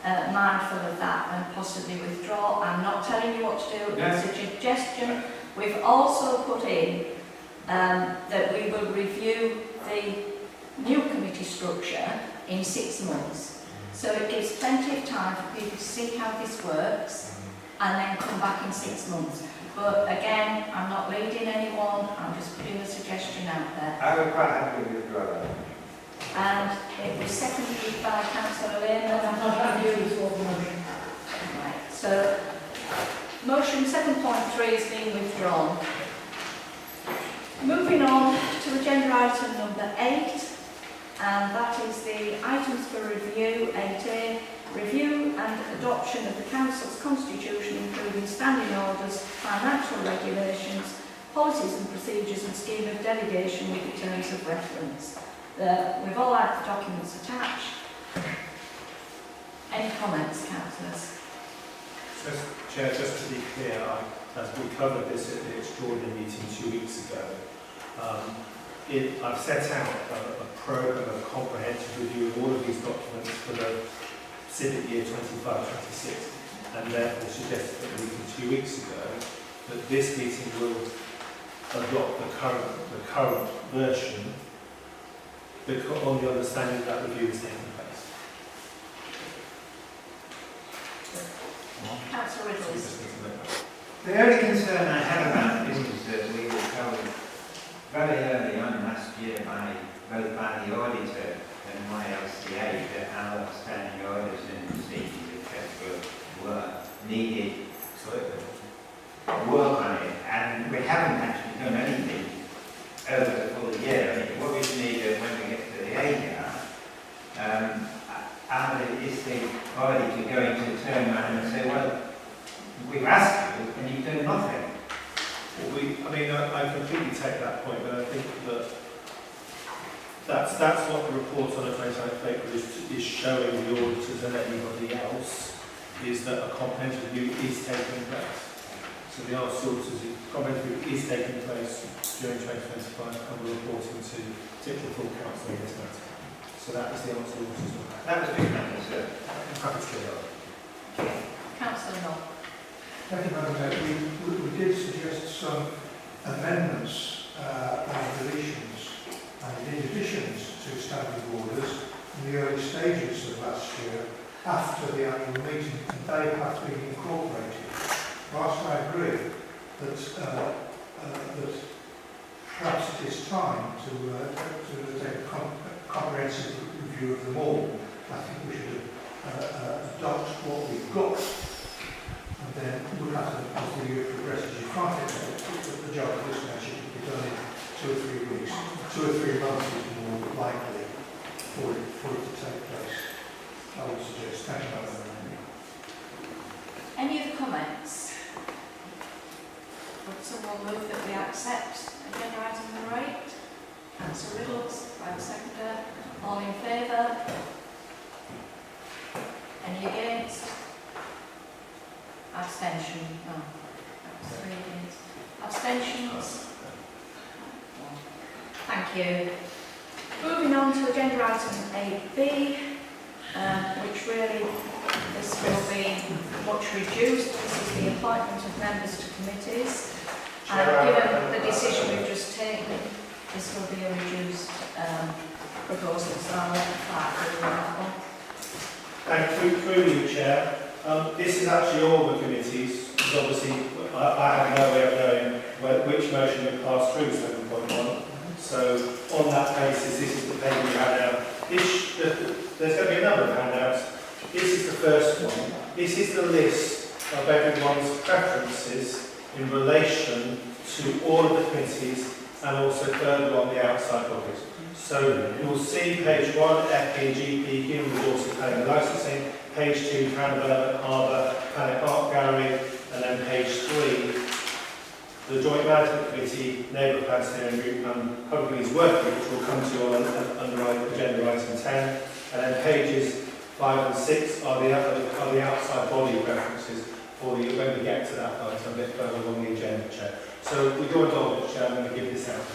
mindful of that and possibly withdraw. I'm not telling you what to do, it's a suggestion. We've also put in that we will review the new committee structure in 6 months. So it gives plenty of time for people to see how this works and then come back in 6 months. But again, I'm not leading anyone, I'm just putting a suggestion out there. I would quite happily withdraw that. And it was seconded by Councillor Lehman. Right, so motion 7.3 is being withdrawn. Moving on to agenda item number 8, and that is the items for review, 8A, review and adoption of the Council's constitution, including standing orders, financial regulations, policies and procedures and scheme of delegation with the terms of reference. We've all had the documents attached. Any comments, councillors? Chair, just to be clear, as we covered this at the extraordinary meeting 2 weeks ago, I've set out a programme of comprehensive review of all of these documents for the civic year 25-26, and therefore suggested at the meeting 2 weeks ago that this meeting will adopt the current version on the understanding that review is taking place. Councillor Riddles. The only concern I have about this is that we were told very early on last year both by the auditor and YLCA that our standing orders and procedures, etc., were needed work on it, and we haven't actually done anything over the full year. I mean, what we need when we get to the AGAR, is the auditor going to turn around and say, well, we've asked you and you've done nothing? I completely take that point, but I think that's what the report on the 29th paper is showing the auditors and anybody else, is that a comprehensive review is taking place. So the auditors, comprehensive review is taking place during 2025, and we're reporting to particular full council in this matter. So that is the answer to the auditors. That was big matter, sir. I'm happy to clear that up. Councillor Knoll. Thank you, Madam Chair. We did suggest some amendments and deletions and additions to standing orders in the early stages of last year after the annual meeting, and they have been incorporated. Whilst I agree that perhaps it is time to take a comprehensive review of them all, I think we should adopt what we've got. And then look at it as the year progresses. You can't expect that the job of this measure to be done in 2 or 3 weeks. 2 or 3 months is more likely for it to take place. I would suggest. Thank you, Madam. Any other comments? Would someone move that we accept agenda item number 8? Councillor Riddles, private seconder. All in favour? Any against? Abstention? No. That was 3 against. Abstentions? Thank you. Moving on to agenda item 8B, which really, this will be much reduced. This is the appointment of members to committees. And given the decision we've just taken, this will be a reduced proposal, so I'll let the clerk do that one. Thank you, through you, Chair. This is actually all the committees, because obviously I have no way of knowing which motion would pass through 7.1. So on that basis, this is the paper we had out. There's going to be a number of handouts. This is the first one. This is the list of everyone's preferences in relation to all of the committees and also further on the outside bodies. So you'll see page 1, FP, GP, Human Resources, Planning and Licensing, page 2, Town Development, Harbour, Planet Art Gallery, and then page 3, the Joint Management Committee, Neighbourhood Plan Steering Group, and Public Committees Working Group, which will come to under agenda item 10, and then pages 5 and 6 are the outside body references for when we get to that item a bit further along the agenda, Chair. So with your indulgence, Chair, I'm going to give this out to you.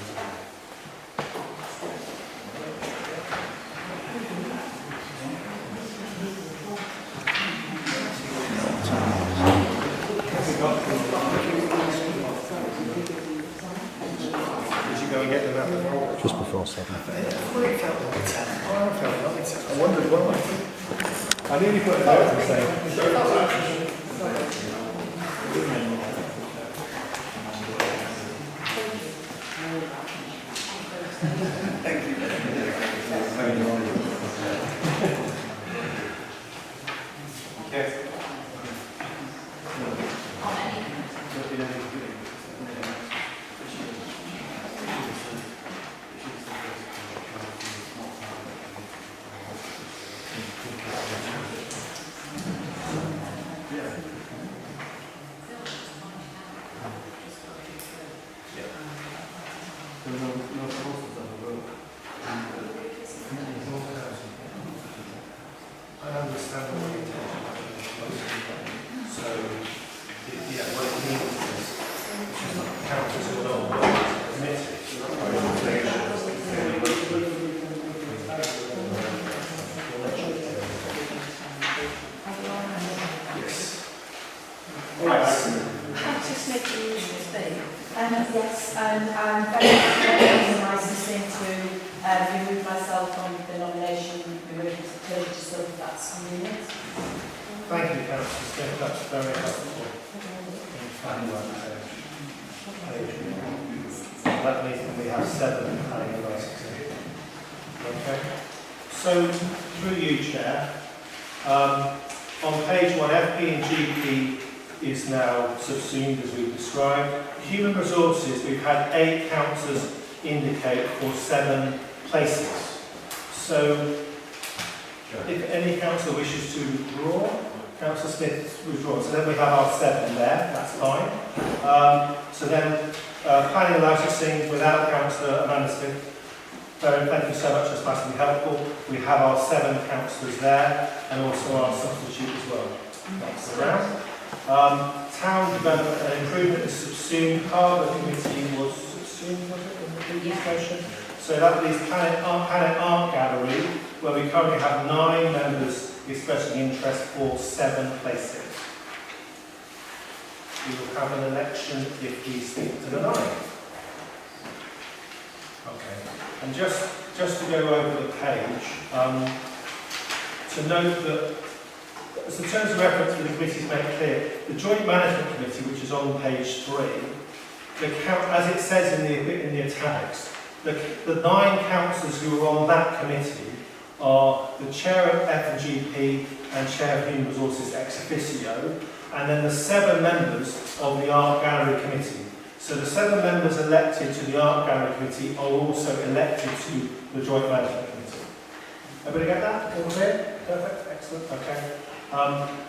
Just before 7. I wondered why. I nearly put a note to say. Thank you. Okay. I understand what the intention is. So, yeah, what it means is councils will not work as a committee. Yes. All right. Councillor Smith, you usually speak. Yes, I'm very happy in my system to remove myself from the nomination, remove the clergy stuff, that's convenient. Thank you, Councillor Smith, that's very helpful. That means that we have 7 planning licenses. Okay. So, through you, Chair, on page 1, FP and GP is now subsumed as we've described. Human resources, we've had 8 councillors indicate for 7 places. So, if any councillor wishes to withdraw, Councillor Smith withdrawn. So then we have our 7 there, that's fine. So then, planning and licensing without Councillor Amanda Smith. Thank you so much, that's massively helpful. We have our 7 councillors there and also our substitute as well. That's around. Town development and improvement is subsumed. Harbour committee was subsumed, was it, in the previous motion? So that leaves Planet Art Gallery, where we currently have 9 members expressing interest for 7 places. We will have an election if we stick to the 9. Okay. And just to go over the page, to note that, as in terms of reference to the committees make clear, the Joint Management Committee, which is on page 3, as it says in the italics, the 9 councillors who are on that committee are the Chair of F&GP and Chair of Human Resources ex officio, and then the 7 members of the Art Gallery Committee. So the 7 members elected to the Art Gallery Committee are also elected to the Joint Management Committee. Everybody get that? All clear? Perfect? Excellent. Okay.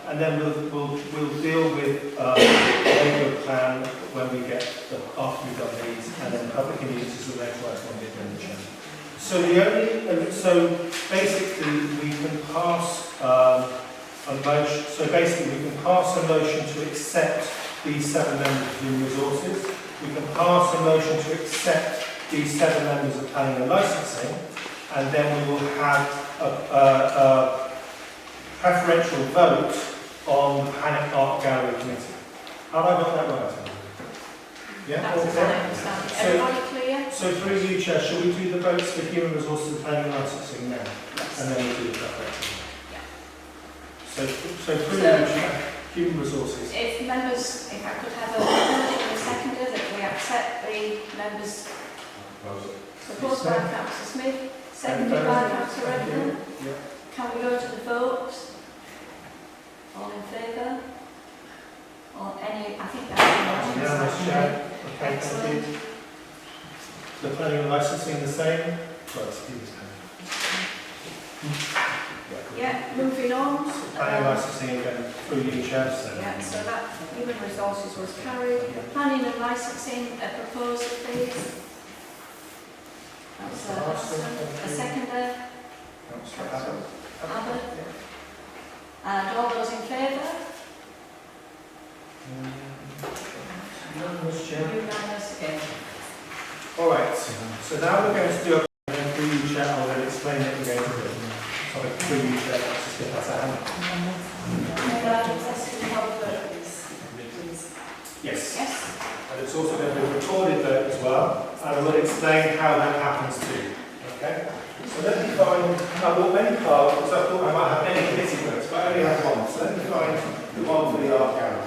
And then we'll deal with the Labour plan when we get after we've done these, and then public communities will later on the agenda. So basically we can pass a motion. So basically we can pass a motion to accept these 7 members of Human Resources. We can pass a motion to accept these 7 members of Planning and Licensing, and then we will have a preferential vote on the Panic Art Gallery Committee. Have I got that right? Yeah? That's as I understand it. Everybody clear? So through you, Chair, shall we do the votes for Human Resources and Planning and Licensing now? Yes. And then we'll do the preferential. Yeah. So through you, Chair, Human Resources. If members, if I could have a motion and a seconder that we accept the members proposed by Councillor Smith, seconded by Councillor Redmond. Yeah. Can we go to the vote? All in favour? Or any, I think that's the Yeah, motion. Chair. Okay, Excellent. thank you. The Planning and Licensing the same? Right, let's do this Yeah, moving on. Planning and Licensing again, through you, Chair. Yeah, so that human resources was carried. Planning and licensing, a proposal, please. Councillor Hudson, a seconder. Councillor Abbott. And all those in favour? Unanimous, Chair. Unanimous again. All right, so now we're going to do a through you, Chair. I'll then explain it again. Sorry, through you, Chair. Let's just get that out. Yes. Yes. And it's also going to be a recorded vote as well, and I will explain how that happens too. Okay? So let me find, I bought many cards because I thought I might have many committee votes, but I only have one. So let me find the one for the art gallery.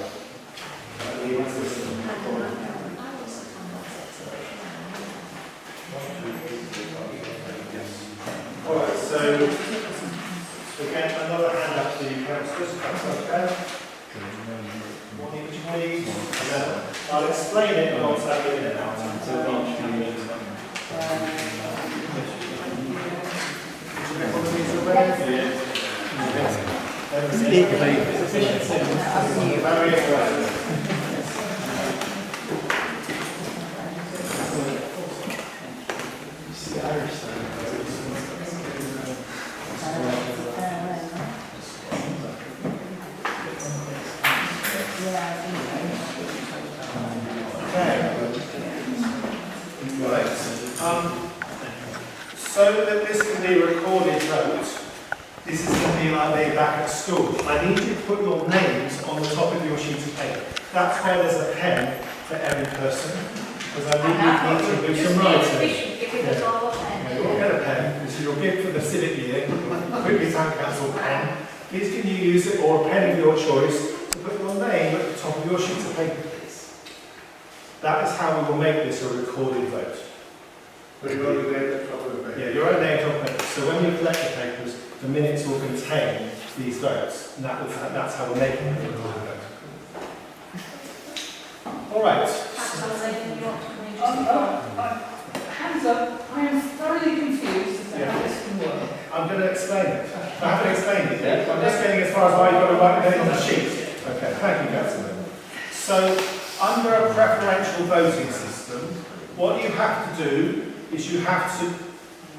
get another hand up to you, councillors, if that's okay. Morning, would you please? And then I'll explain it once I've given it out. So that this can be a recorded vote, this is going to be like being back at school. I need you to put your names on the top of your sheet of paper. That's why there's a pen for every person, because I need you to do some writing. You all get a pen. This is your gift for the civic year. Quickly Town Council pen. Please can you use it, or a pen of your choice, to put your name at the top of your sheet of paper, please. That is how we will make this a recorded vote. But your own name at the top of the page. Yeah, your own name on paper. So when you collect the papers, the minutes will contain these votes, and that's how we're making it a recorded vote. All right. Hands up, I am thoroughly confused as to how this can work. I'm going to explain it. I haven't explained it yet. I'm just getting as far as why you've got to write the name on the sheet. Okay, thank you, Councillor. So, under a preferential voting system, what you have to do is you have to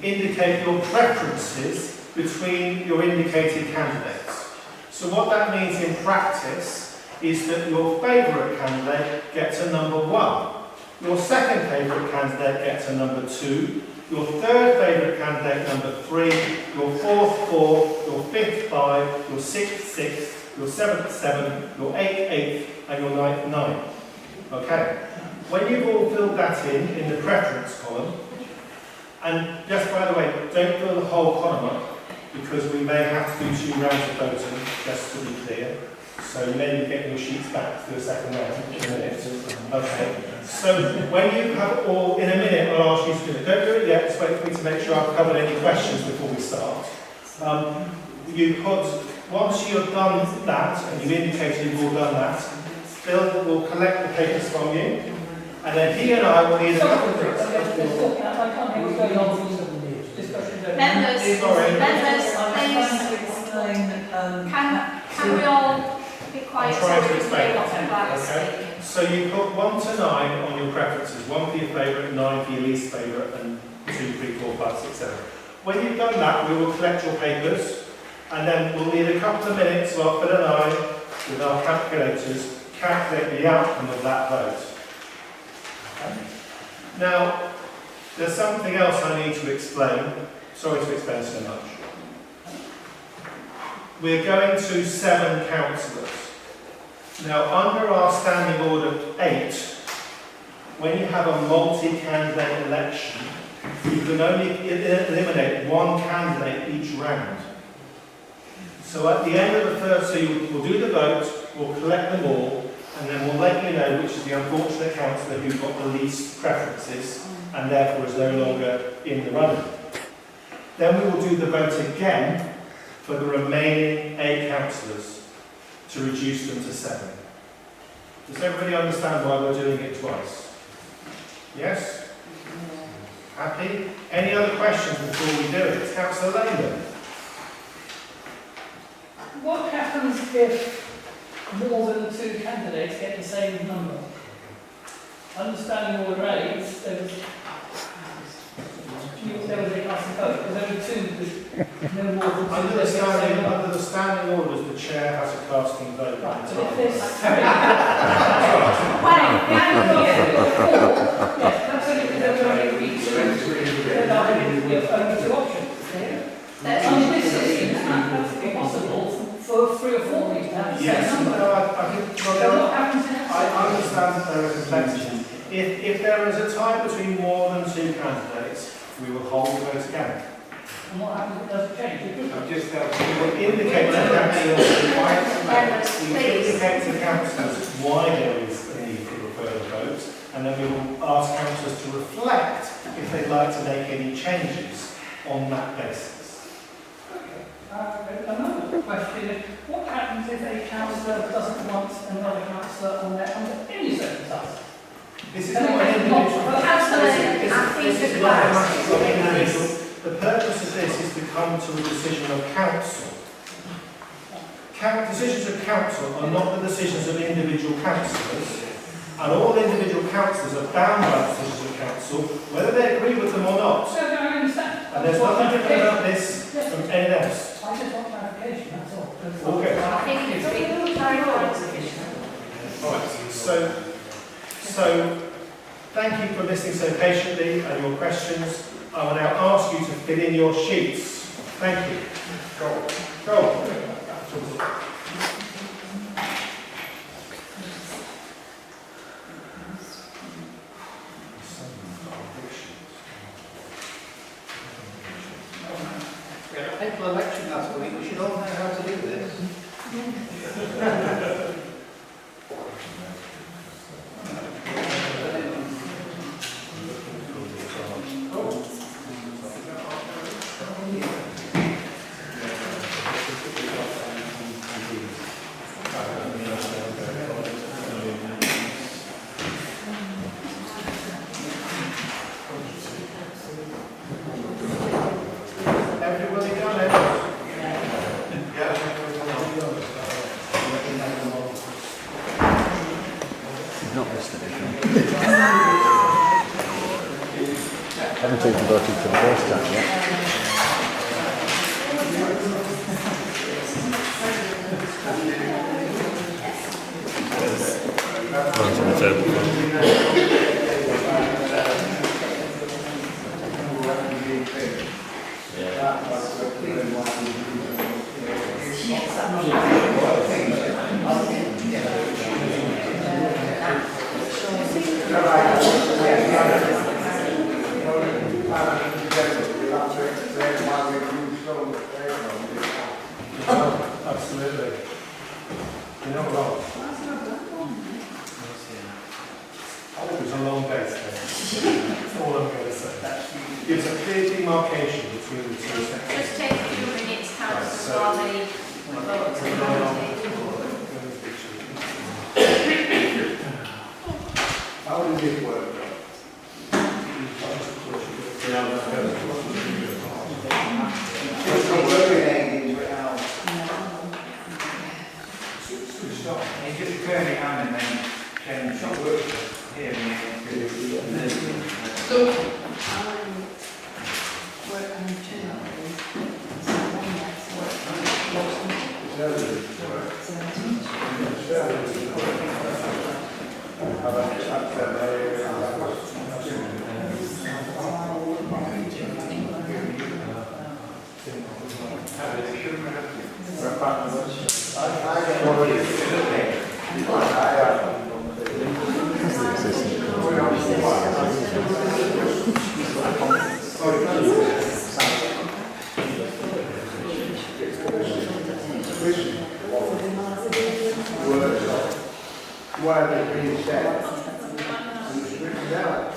indicate your preferences between your indicated candidates. So what that means in practice is that your favourite candidate gets a number 1. Your second favourite candidate gets a number 2. Your third favourite candidate number 3. Your fourth 4. Your fifth 5. Your sixth 6. Your seventh 7. Your eighth, and your ninth 9. Okay. When you've all filled that in the preference column, and just by the way, don't fill the whole column up, because we may have to do 2 rounds of voting, just to be clear. So you may be getting your sheets back for the second round in a minute. Okay. So when you have all, in a minute, I'll ask you to do it. Don't do it yet, just wait for me to make sure I've covered any questions before we start. Once you've done that, and you've indicated you've all done that, Phil will collect the papers from you. And then he and I will need a couple of minutes. I can't hear what's going on with the discussion. Members, please, can we all be quiet so we can hear what's about speaking? So you put 1 to 9 on your preferences, 1 for your favourite, 9 for your least favourite, and 2, 3, 4, 5, 6, 7. When you've done that, we will collect your papers, and then we'll need a couple of minutes while Phil and I, with our calculators, calculate the outcome of that vote. Okay. Now, there's something else I need to explain. Sorry to explain so much. We're going to 7 councillors. Now, under our standing order 8, when you have a multi-candidate election, you can only eliminate 1 candidate each round. So at the end of the first, so we'll do the vote, we'll collect them all, and then we'll let you know which is the unfortunate councillor who got the least preferences and therefore is no longer in the running. Then we will do the vote again for the remaining 8 councillors to reduce them to 7. Does everybody understand why we're doing it twice? Yes? Happy? Any other questions before we do it? Councillor Lehman. What happens if more than 2 candidates get the same number? Understanding order 8, there was a casting vote, because only 2 with no more than 2. Under the standing orders, the chair has a casting vote. Right, but if there's 3... Yes, that's only because there were only 2. There are only 2 options. On this system, it's not possible for 3 or 4 people to have the same number. No, I think I understand that there are complexities. If there is a tie between more than 2 candidates, we will hold the vote again. And what happens if it doesn't change? I'm just we will indicate to the councillors why there is a need for a further vote, and then we will ask councillors to reflect if they'd like to make any changes on that basis. Another question is, what happens if a councillor doesn't want another councillor on there under any circumstances? This is And not it an is individual. not- The purpose of this is to come to a decision of council. Decisions of council are not the decisions of individual councillors, and all individual councillors are bound by decisions of council, whether they agree with them or not. So I understand. And there's nothing different about this from anything else. I just want clarification, that's all. Okay. I think it's been clarified sufficiently. Alright, so thank you for listening so patiently and your questions. I will now ask you to fill in your sheets. Thank you. Go. We had a paper election last week, we should all know how to do this. Everybody done it? Not this edition. Haven't even voted for the first time yet. Absolutely. You're not wrong. It was a long day today. That's all I'm going to say. Gives a clear demarcation between the two sections. Just take a few minutes, councillors, while they vote. How does it work? It's not working into it now. It's just turning on and then change here and Where they're being set and it's written down.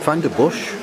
Find a bush.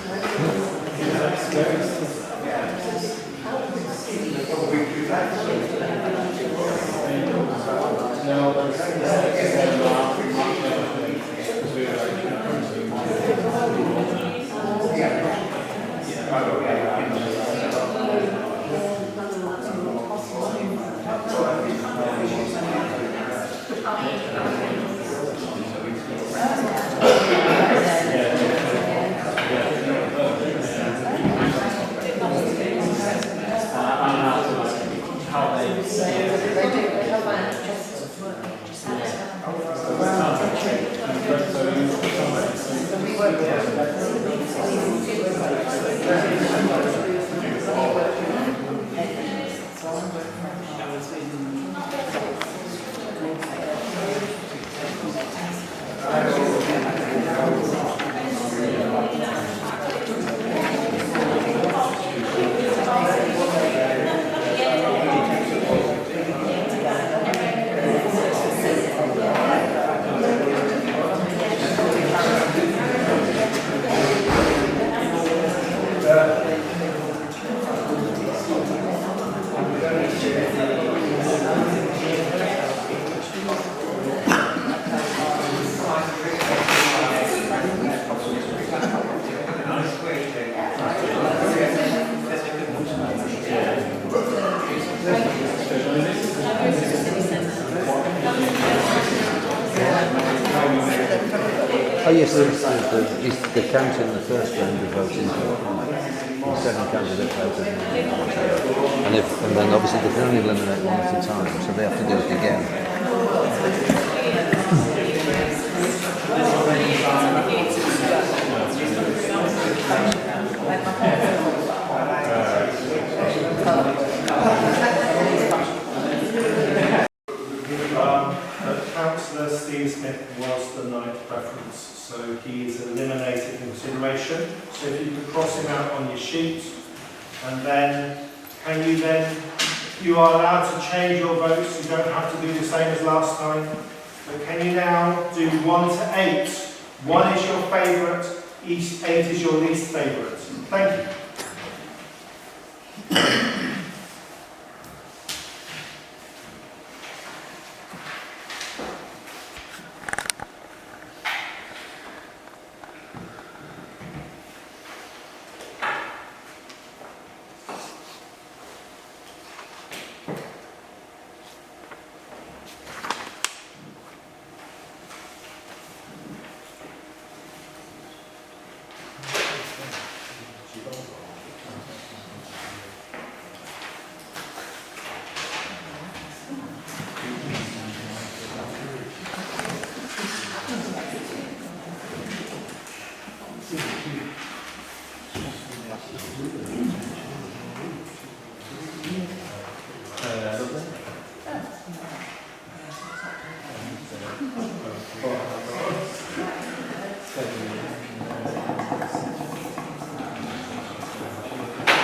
Oh yes, the count in the first round of voting. The 7 candidates voted. And then obviously they can only eliminate one at a time, so they have to do it again. Councillor Steve Smith was the ninth preference, so he is eliminated from consideration. So if you could cross him out on your sheet, and then you are allowed to change your votes, you don't have to do the same as last time, but can you now do 1 to 8? 1 is your favourite, 8 is your least favourite. Thank you.